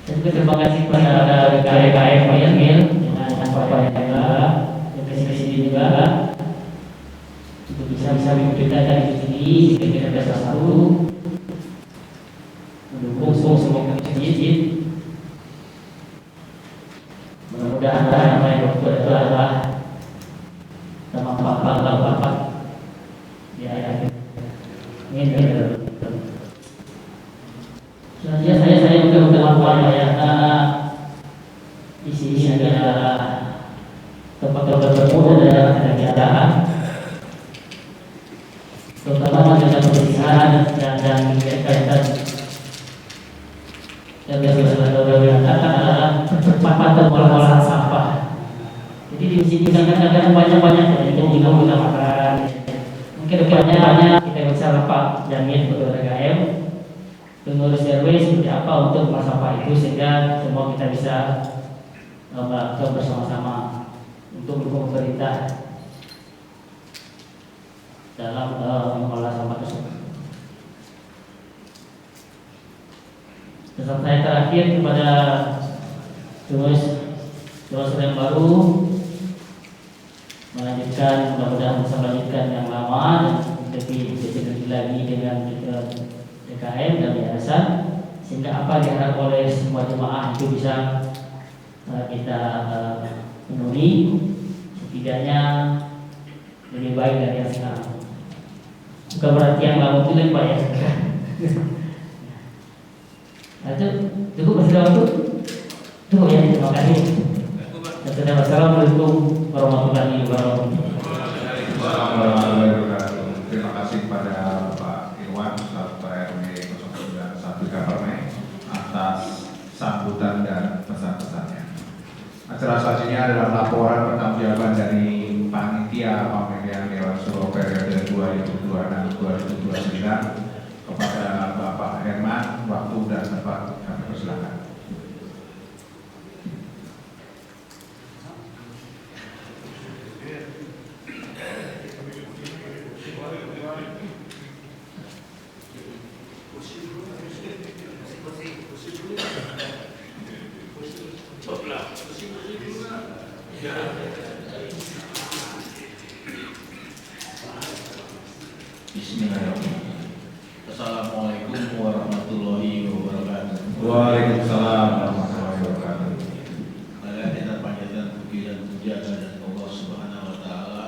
Dan juga terima kasih kepada KKM Bayangil dengan Bapak yang kesini juga untuk bisa memberitakan di sini kita bisa satu mendukung semua masjid. Mudah-mudahan apa yang itu adalah sama bapak ya ini selanjutnya saya juga mengucapkan ya di sini adalah tempat-tempat bertemu dan kegiatan terutama dengan kebersihan dan kaitan yang biasa adalah percepatan pengolahan sampah. Jadi di sini kadang-kadang banyak yang juga menggunakan. Mungkin depannya kita bisa lepas jamin untuk RKM pengurus RW seperti apa untuk mengolah sampah itu sehingga semua kita bisa melakukan bersama-sama untuk mendukung pemerintah dalam mengolah sampah tersebut. Pesan saya terakhir kepada pengurus yang baru melanjutkan, mudah-mudahan bisa melanjutkan yang lama dan lebih lagi dengan DKM dan yayasan sehingga apa diharap oleh semua jemaah itu bisa kita penuhi setidaknya lebih baik dari yang sekarang. Bukan berarti yang lama itu lebih baik. Itu cukup masih waktu. Cukup ya, terima kasih. Assalamualaikum warahmatullahi wabarakatuh. Terima kasih kepada Pak Iwan serta RW 091 Kaperne atas sambutan dan pesan-pesannya. Acara selanjutnya adalah laporan pertanggungjawaban dari panitia pemilihan Dewan Suro periode 2026-2029 kepada Bapak Herman. Waktu dan tempat kami persilakan. Bismillahirrahmanirrahim. Assalamualaikum warahmatullahi wabarakatuh. Waalaikumsalam warahmatullahi wabarakatuh. Mari kita panjatkan puji dan puja kepada Allah Subhanahu wa taala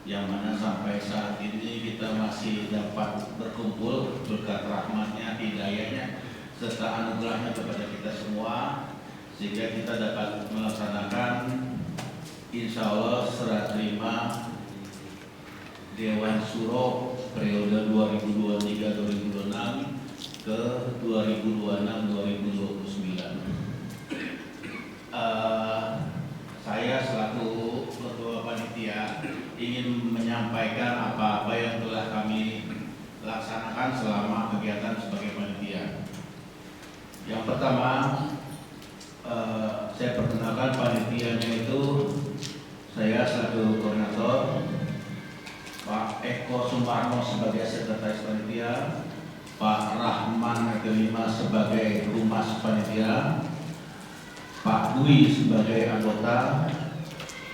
yang mana sampai saat ini kita masih dapat berkumpul berkat rahmatnya, hidayahnya serta anugerahnya kepada kita semua sehingga kita dapat melaksanakan insya Allah serah terima Dewan Suro periode 2023-2026 ke 2029 2026-2029. Saya selaku ketua panitia ingin menyampaikan apa-apa yang telah kami laksanakan selama kegiatan sebagai panitia. Yang pertama, saya perkenalkan panitianya itu saya selaku koordinator, Pak Eko Sumarno sebagai sekretaris panitia, Pak Rahman kelima sebagai humas panitia, Pak Dwi sebagai anggota,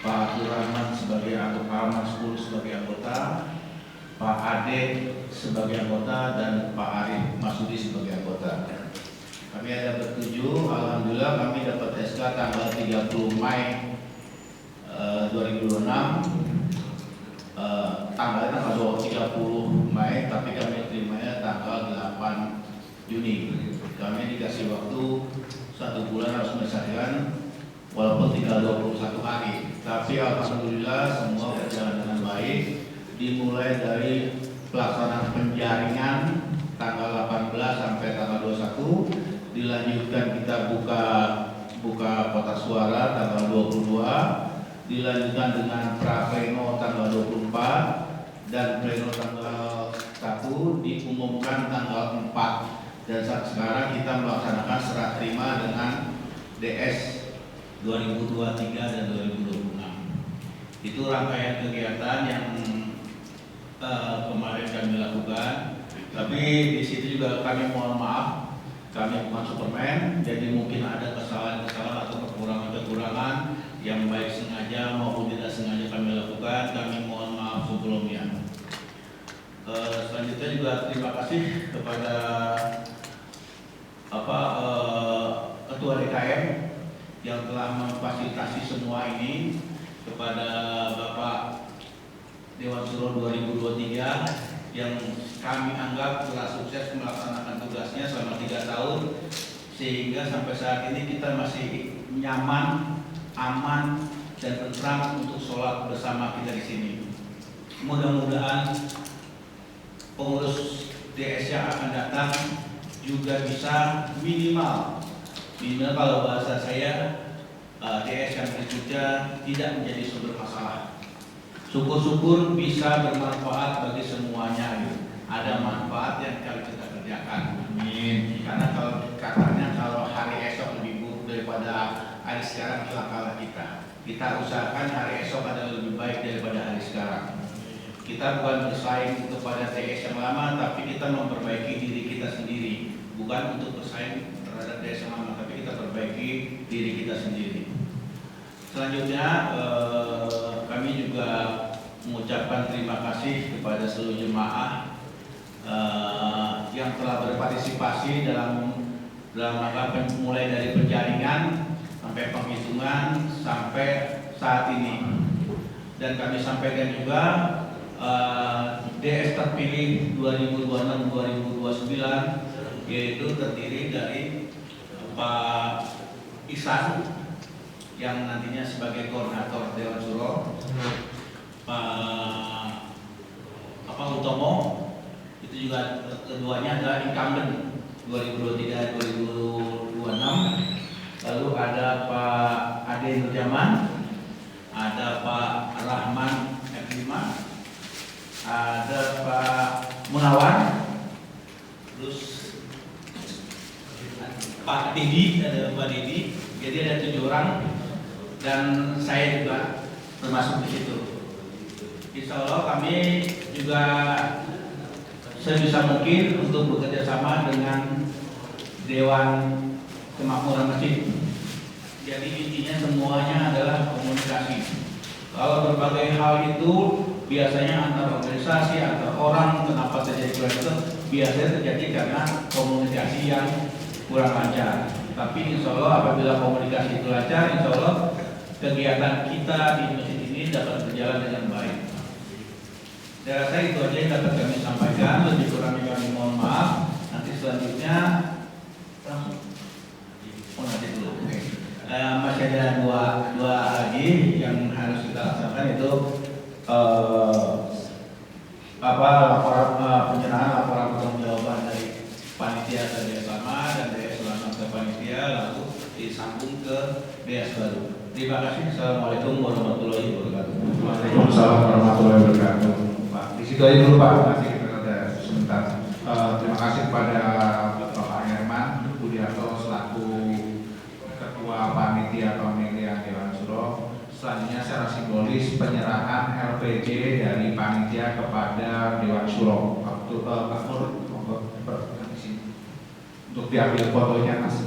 Pak Rahman sebagai anggota, 10 sebagai anggota, Pak Ade sebagai anggota, dan Pak Arif Masudi sebagai anggota. Kami ada bertujuh. Alhamdulillah kami dapat SK tanggal 30 Mei 2026. Tanggalnya tanggal 30 Mei, tapi kami terimanya tanggal 8 Juni. Kami dikasih waktu 1 bulan harus menyelesaikan, walaupun tinggal 21 hari. Tapi alhamdulillah semua berjalan dengan baik. Dimulai dari pelaksanaan penjaringan tanggal 18 sampai tanggal 21, dilanjutkan kita buka kotak suara tanggal 22, dilanjutkan dengan pra-pleno tanggal 24, dan pleno tanggal 1 diumumkan tanggal 4. Dan saat sekarang kita melaksanakan serah terima dengan DS 2023 dan 2026. Itu rangkaian kegiatan yang kemarin kami lakukan. Tapi di situ juga kami mohon maaf, kami bukan Superman, jadi mungkin ada kesalahan-kesalahan atau kekurangan-kekurangan yang baik sengaja maupun tidak sengaja kami lakukan. Kami mohon maaf sebelumnya. Selanjutnya juga terima kasih kepada Ketua DKM yang telah memfasilitasi semua ini, kepada Bapak Dewan Suro 2023 yang kami anggap telah sukses melaksanakan tugasnya selama 3 tahun, sehingga sampai saat ini kita masih nyaman, aman, dan tentram untuk sholat bersama kita di sini. Mudah-mudahan pengurus DS yang akan datang juga bisa minimal kalau bahasa saya, DS yang berikutnya tidak menjadi sumber masalah. Syukur-syukur bisa bermanfaat bagi semuanya. Ada manfaat yang kalau kita kerjakan. Amin. Karena kalau hari esok lebih buruk daripada hari sekarang, kalah kita. Kita usahakan hari esok ada lebih baik daripada hari sekarang. Kita bukan bersaing kepada DS yang lama, tapi kita memperbaiki diri kita sendiri. Bukan untuk bersaing terhadap DS yang lama, tapi kita perbaiki diri kita sendiri. Selanjutnya kami juga mengucapkan terima kasih kepada seluruh jemaah yang telah berpartisipasi dalam rangka mulai dari penjaringan sampai penghitungan sampai saat ini. Dan kami sampaikan juga DS terpilih 2026-2029 yaitu terdiri dari Pak Ihsan yang nantinya sebagai koordinator Dewan Suro, Pak Utomo itu juga keduanya adalah incumbent 2023-2026. Lalu ada Pak Ade Nurjaman, ada Pak Rahman F5, ada Pak Munawan, terus Pak Didi, ada Pak Didi. Jadi ada 7 orang dan saya juga termasuk di situ. Insya Allah kami juga sebisa mungkin untuk bekerja sama dengan Dewan Kemakmuran Masjid. Jadi intinya semuanya adalah komunikasi. Kalau berbagai hal itu biasanya antar organisasi, antar orang, kenapa terjadi kurang itu biasanya terjadi karena komunikasi yang kurang lancar. Tapi insya Allah apabila komunikasi itu lancar, insya Allah kegiatan kita di masjid ini dapat berjalan dengan baik. Saya rasa itu aja yang dapat kami sampaikan. Lebih kurangnya kami mohon maaf. Nanti selanjutnya langsung. Nanti dulu. Masih ada dua lagi yang harus kita laksanakan, itu laporan penyerahan laporan pertanggungjawaban dari panitia kerjasama dan panitia lalu disambung ke DS baru. Terima kasih. Assalamualaikum warahmatullahi wabarakatuh. Waalaikumsalam warahmatullahi wabarakatuh. Pak, di situ aja dulu Pak. Nanti kita ada sebentar. Terima kasih kepada Bapak Herman Budiarto selaku Ketua Panitia Dewan Suro. Selanjutnya secara simbolis penyerahan LPG dari panitia kepada Dewan Suro. Pak Nur, untuk diambil fotonya Mas.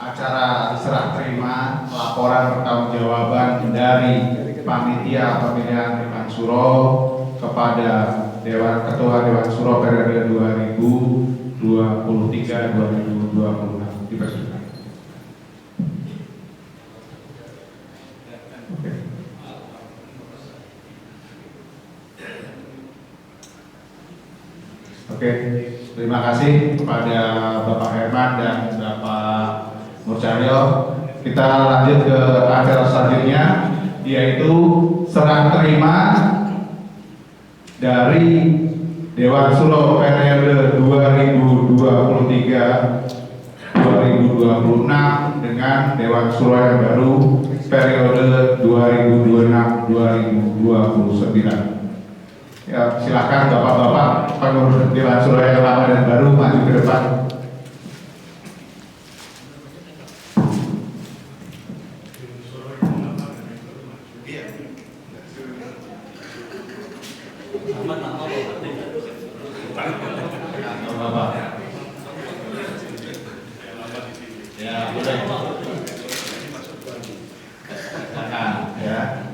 Acara serah terima laporan pertanggungjawaban dari panitia pemilihan Dewan Suro kepada Ketua Dewan Suro periode 2023-2026 dipersilakan. Oke, terima kasih kepada Bapak Herman dan Bapak Murcharyo. Kita lanjut ke acara selanjutnya, yaitu serah terima dari Dewan Suro periode 2023-2026 dengan Dewan Suro yang baru periode 2026-2029. Ya, silakan bapak-bapak pengurus Dewan Suro yang lama dan baru maju ke depan. Bapak. Ya, boleh. Silakan, ya.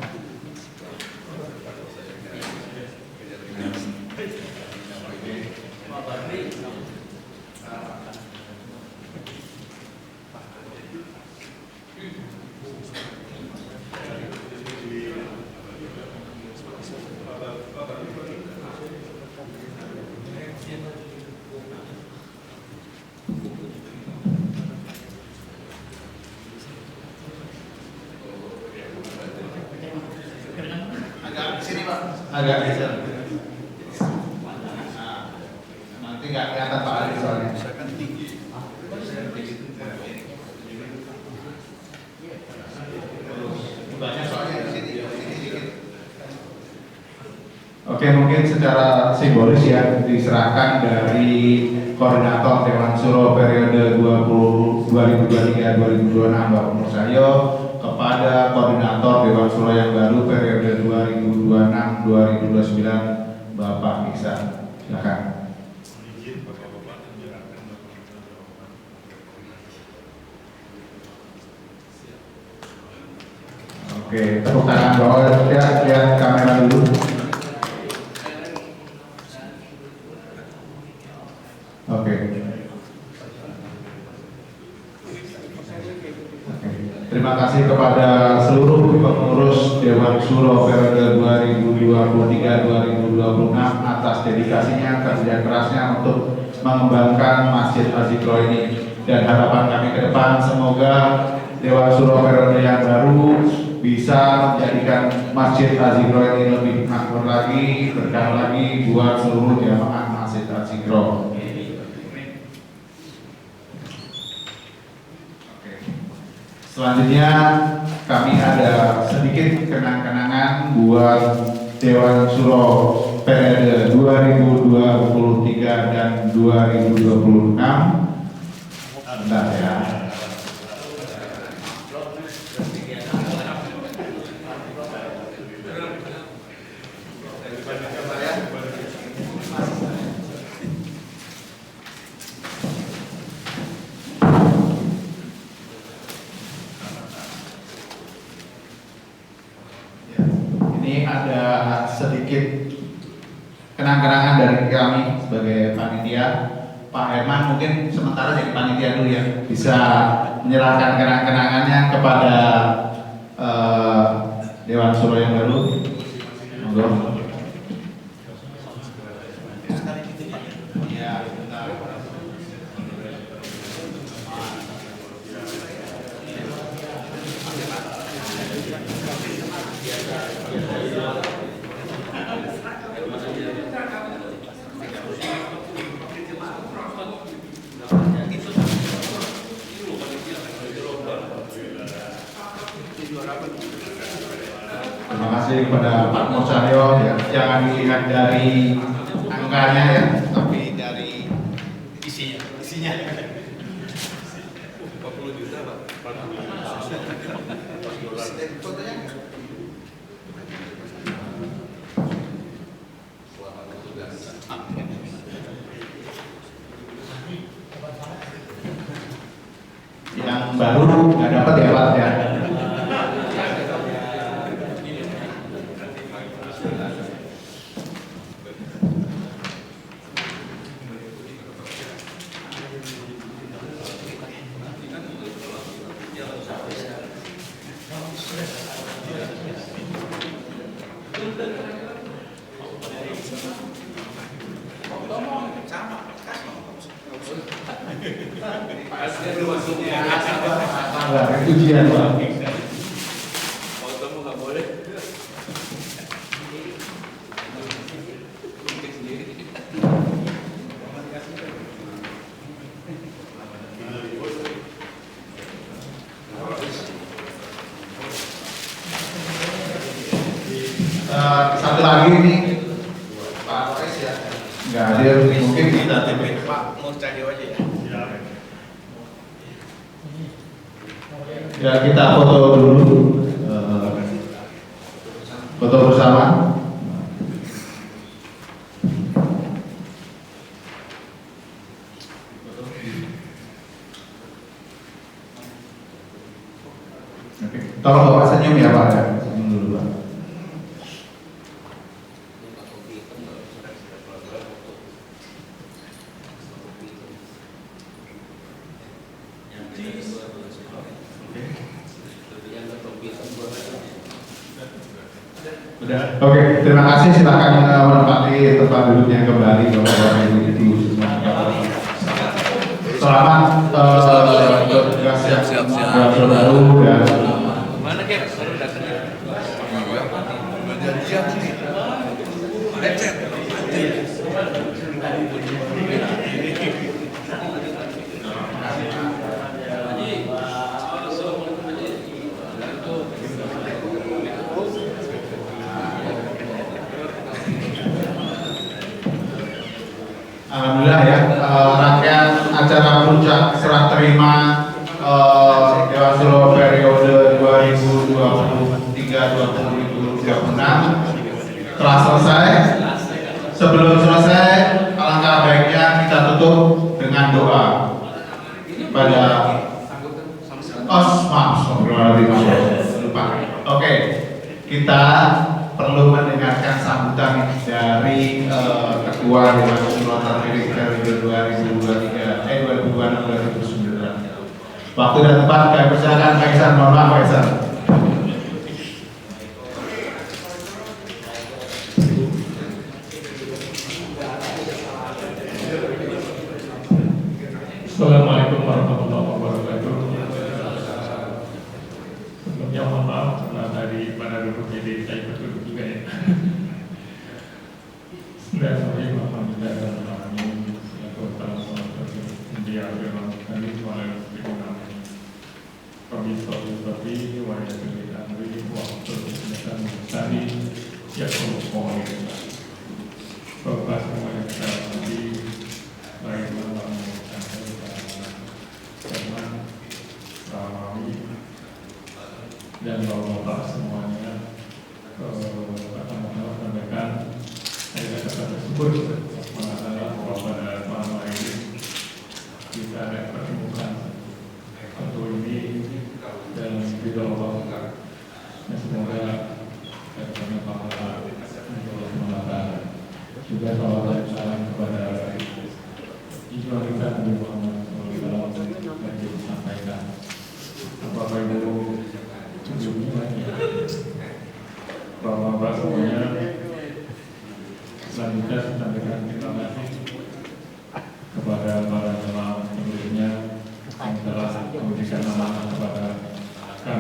Agak geser. Nanti nggak kelihatan Pak Ali soalnya. Oke, mungkin secara simbolis ya diserahkan dari Koordinator Dewan Suro periode 2023-2026 Bapak Murcharyo kepada Koordinator Dewan Suro yang baru periode 2026-2029 Bapak Iksan. Silakan. Oke, tepuk tangan bawah ya, lihat kamera dulu. Oke. Terima kasih kepada seluruh pengurus Dewan Suro periode 2023-2026 atas dedikasinya, kerja kerasnya untuk mengembangkan Masjid Al-Zikro ini, dan harapan kami ke depan semoga Dewan Suro periode yang baru bisa menjadikan Masjid Al-Zikro ini lebih makmur lagi, berkah lagi buat seluruh jamaah Masjid Al-Zikro. Selanjutnya kami ada sedikit kenang-kenangan buat Dewan Suro periode 2023 dan 2026. Bentar ya. kami sebagai panitia. Pak Herman mungkin sementara jadi panitia dulu ya, bisa menyerahkan kenang-kenangannya kepada Dewan Suro yang baru. Monggo. Terima kasih kepada Pak Murcahyo ya. Jangan dilihat dari angkanya ya, tapi dari isinya. 40 juta Pak. Yang baru nggak dapat ya Pak ya. Ujian Pak. Kamu nggak boleh. Satu lagi nih Pak Ores ya, nggak hadir, mungkin kita Pak Murcahyo aja ya. ya kita foto dulu, foto bersama. Oke, tolong Bapak senyum ya Pak ya, senyum dulu Pak. Oke, terima kasih. Silakan menempati tempat duduknya kembali Bapak Ibu semua. Selamat bertugas ya, saudara dan Mana Kek? Baru datang ya. Alhamdulillah ya, rangkaian acara puncak serah terima Dewan Suro periode 2023-2026 telah selesai. Sebelum selesai, alangkah baiknya kita tutup dengan doa pada lupa. Oke, kita perlu mendengarkan sambutan dari Ketua Dewan Suro terpilih periode 2023-2026-2029. Waktu dan tempat kami persilakan Pak Ihsan. Mohon maaf Pak Ihsan. Assalamualaikum warahmatullahi wabarakatuh. Sebelumnya mohon maaf karena dari pada duduk jadi saya ikut duduk juga ya. Dan bapak-bapak semuanya sampaikan saya kata tersebut mengatakan bahwa pada malam hari ini kita ada pertemuan tentu ini dalam ridho Allah. Semoga kami pahala untuk juga salam kepada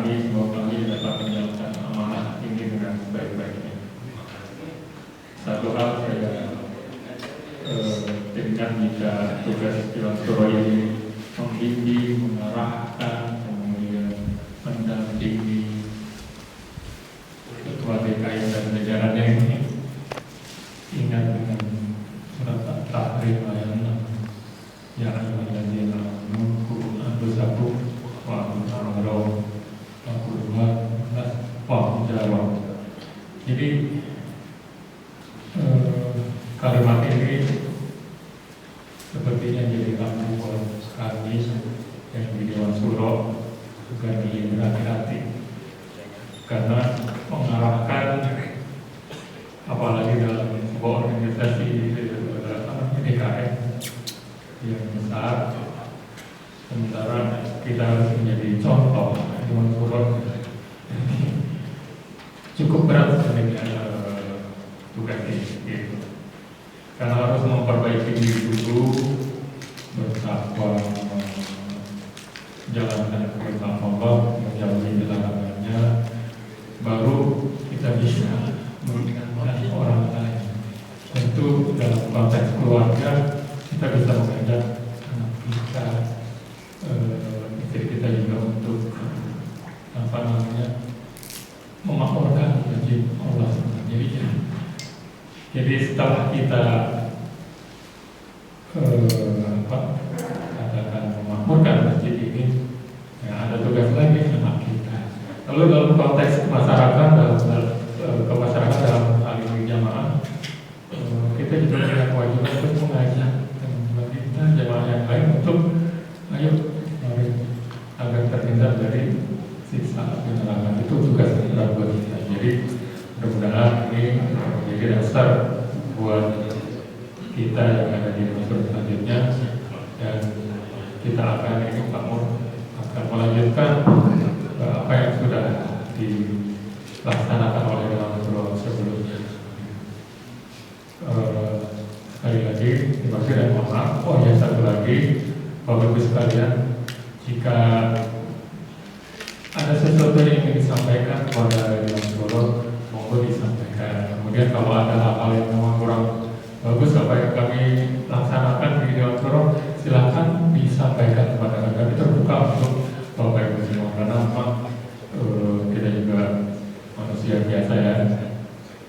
semoga kami dapat menjalankan amanah ini dengan sebaik-baiknya. Satu hal saya teringat jika tugas Dewan Suro ini membimbing, mengarahkan, kemudian mendampingi Ketua DKI dan jajarannya ini. Ingat dengan surat At-Tahrim ayat 6, ya ayyuhalladzina amanu anfusakum wa anfusakum wa qurbat wa mujarrab. Jadi kalimat ini sepertinya jadi lampu buat kami yang di Dewan Suro agar lebih berhati-hati, karena mengarahkan apalagi dalam sebuah organisasi DKM yang besar, sementara kita harus menjadi contoh Dewan Suro. Cukup berat dengan tugas ini gitu. Karena harus memperbaiki diri dulu, bertakwa, menjalankan perintah Allah, menjauhi larangannya, baru kita bisa mengingatkan orang lain. Tentu dalam konteks keluarga kita bisa mengajak anak kita, istri kita juga untuk memakmurkan rezim Allah sendiri. Jadi setelah kita katakan memakmurkan masjid ini, ya, ada tugas lagi anak kita. Lalu dalam konteks masyarakat, masyarakat dalam hal ini jamaah, kita juga punya kewajiban untuk mengajak teman-teman kita, jamaah yang lain untuk ayo mari agar terhindar dari siksa api neraka. Itu tugas berat buat kita. Jadi mudah-mudahan ini menjadi dasar buat kita yang ada di unsur selanjutnya, dan kita akan melanjutkan apa yang sudah dilaksanakan oleh Dewan Suro sebelumnya. Sekali lagi terima kasih dan mohon maaf. Oh ya, satu lagi, Bapak Ibu sekalian, jika ada sesuatu yang ingin disampaikan kepada Dewan Suro, monggo disampaikan. Kemudian kalau ada hal-hal yang memang kurang bagus apa yang kami laksanakan di Dewan Suro, silahkan disampaikan kepada kami. Kami terbuka untuk Bapak Ibu semua, karena memang kita juga manusia biasa ya,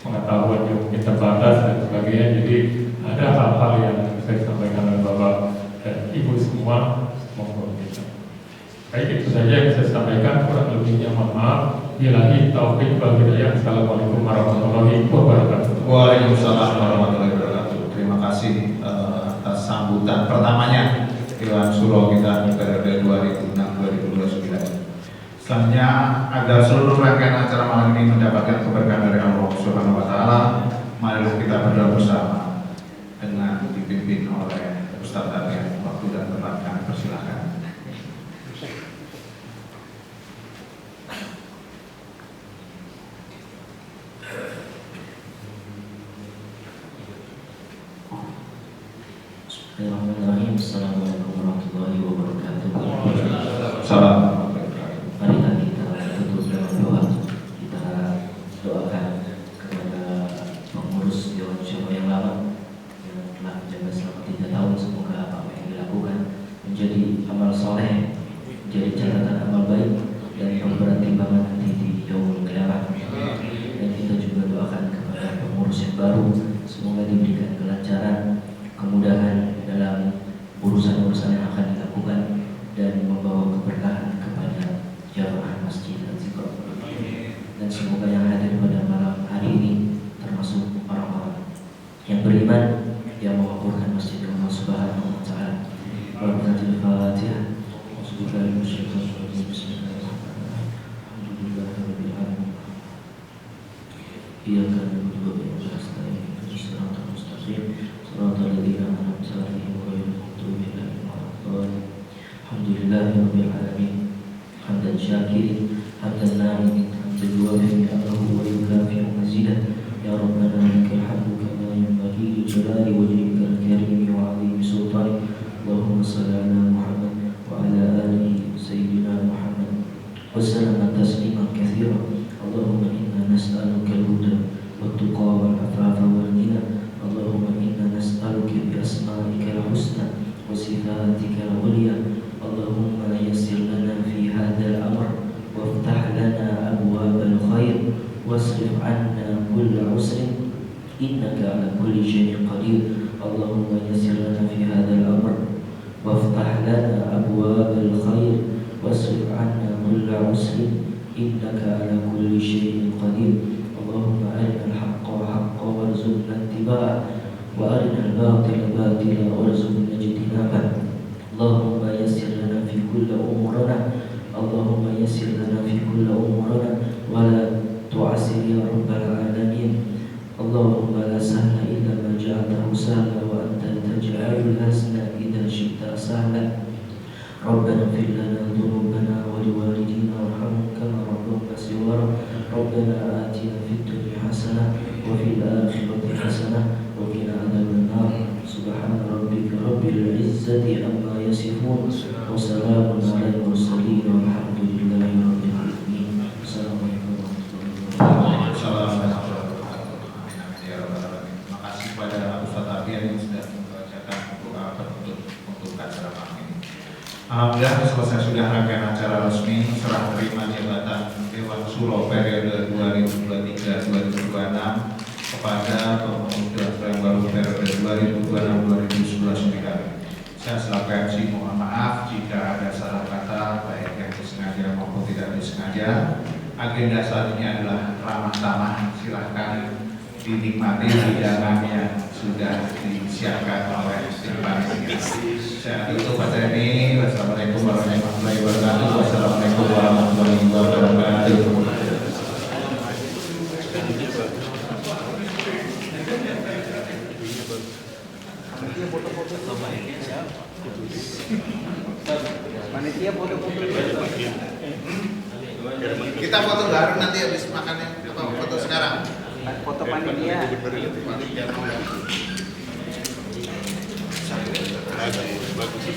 pengetahuan yang mungkin terbatas dan sebagainya. Jadi ada hal-hal yang bisa disampaikan oleh Bapak dan Ibu semua, monggo kita. Baik, itu saja yang saya sampaikan, kurang lebihnya mohon maaf. Billahi taufiq wal hidayah. Assalamualaikum warahmatullahi wabarakatuh. Waalaikumsalam warahmatullahi wabarakatuh. Terima kasih atas sambutan pertamanya Dewan Suro kita periode 2006-2029. Selanjutnya, agar seluruh rangkaian acara malam ini mendapatkan keberkahan dari Allah Subhanahu wa Ta'ala, mari kita berdoa bersama dengan dipimpin oleh Ustaz Arya. Waktu dan tempat kami persilakan. Bismillahirrahmanirrahim. Assalamualaikum warahmatullahi wabarakatuh. Salam. Marilah kita tutup dengan doa. Kita doakan kepada pengurus Dewan Suro yang lama yang telah menjaga selama 3 tahun. Semoga apa yang dilakukan menjadi amal soleh, menjadi catatan amal baik dan pemberat timbangan nanti di yaumul qiyamah. Dan kita juga doakan kepada pengurus yang baru, semoga diberikan kelancaran, kemudahan dalam urusan-urusan yang akan dilakukan dan membawa keberkahan kepada jamaah Masjid Al-Istiqomah. Dan semoga yang hadir pada malam hari ini termasuk orang-orang yang beriman, yang memakmurkan Masjid Allah Subhanahu wa Ta'ala. Al-Fatihah. Iyyaka na'budu wa iyyaka nasta'in. Shiratal mustaqim. Shiratal ladzina an'amta 'alaihim ghairil maghdubi 'alaihim waladdallin. Alhamdulillahirabbil alamin. Hamdan syakirin, hamdan na'imin, hamdan yuwafiqu ni'amahu wa yukafi'u mazidah. Ya Rabbana lakal hamdu kama yanbaghi li jalali wajhikal karim wa 'azimi sultanik. Allahumma shalli 'ala Muhammad wa 'ala alihi sayyidina Muhammad wa sallam. كل شيء قدير اللهم يسر لنا في هذا الأمر وافتح لنا أبواب الخير واصرف عنا كل عسر إنك على كل شيء قدير اللهم أرنا الحق حقا وارزقنا اتباعه وأرنا الباطل باطلا وارزقنا اجتنابه اللهم يسر لنا في كل أمورنا اللهم يسر لنا في كل أمورنا ولا تعسر يا رب العالمين اللهم لا سهل إلا ما جعلته سهلا وأنت تجعل الحزن إذا شئت سهلا ربنا اغفر لنا ذنوبنا ولوالدينا وارحمهم كما ربونا صغارا ربنا آتنا في الدنيا حسنة وفي الآخرة حسنة وقنا عذاب النار سبحان ربك رب العزة عما يصفون وسلام على المرسلين والحمد لله رب العالمين السلام عليكم Terima kasih kepada Ustaz Abian yang sudah membacakan doa penutup untuk acara kami ini. Alhamdulillah selesai sudah rangkaian acara resmi serah terima jabatan Dewan Suro periode 2023-2026 kepada pemuda yang baru periode 2026-2011 ini. Saya selaku MC mohon maaf jika ada salah kata baik yang disengaja maupun tidak disengaja. Agenda selanjutnya adalah ramah tamah, silahkan dinikmati hidangan yang sudah disiapkan oleh tim panitia. Saya tutup acara ini. Wassalamualaikum warahmatullahi wabarakatuh. Wassalamualaikum warahmatullahi wabarakatuh. Panitia foto-foto. Kita foto bareng nanti habis makannya. Foto sekarang. Foto panitia. Bagus.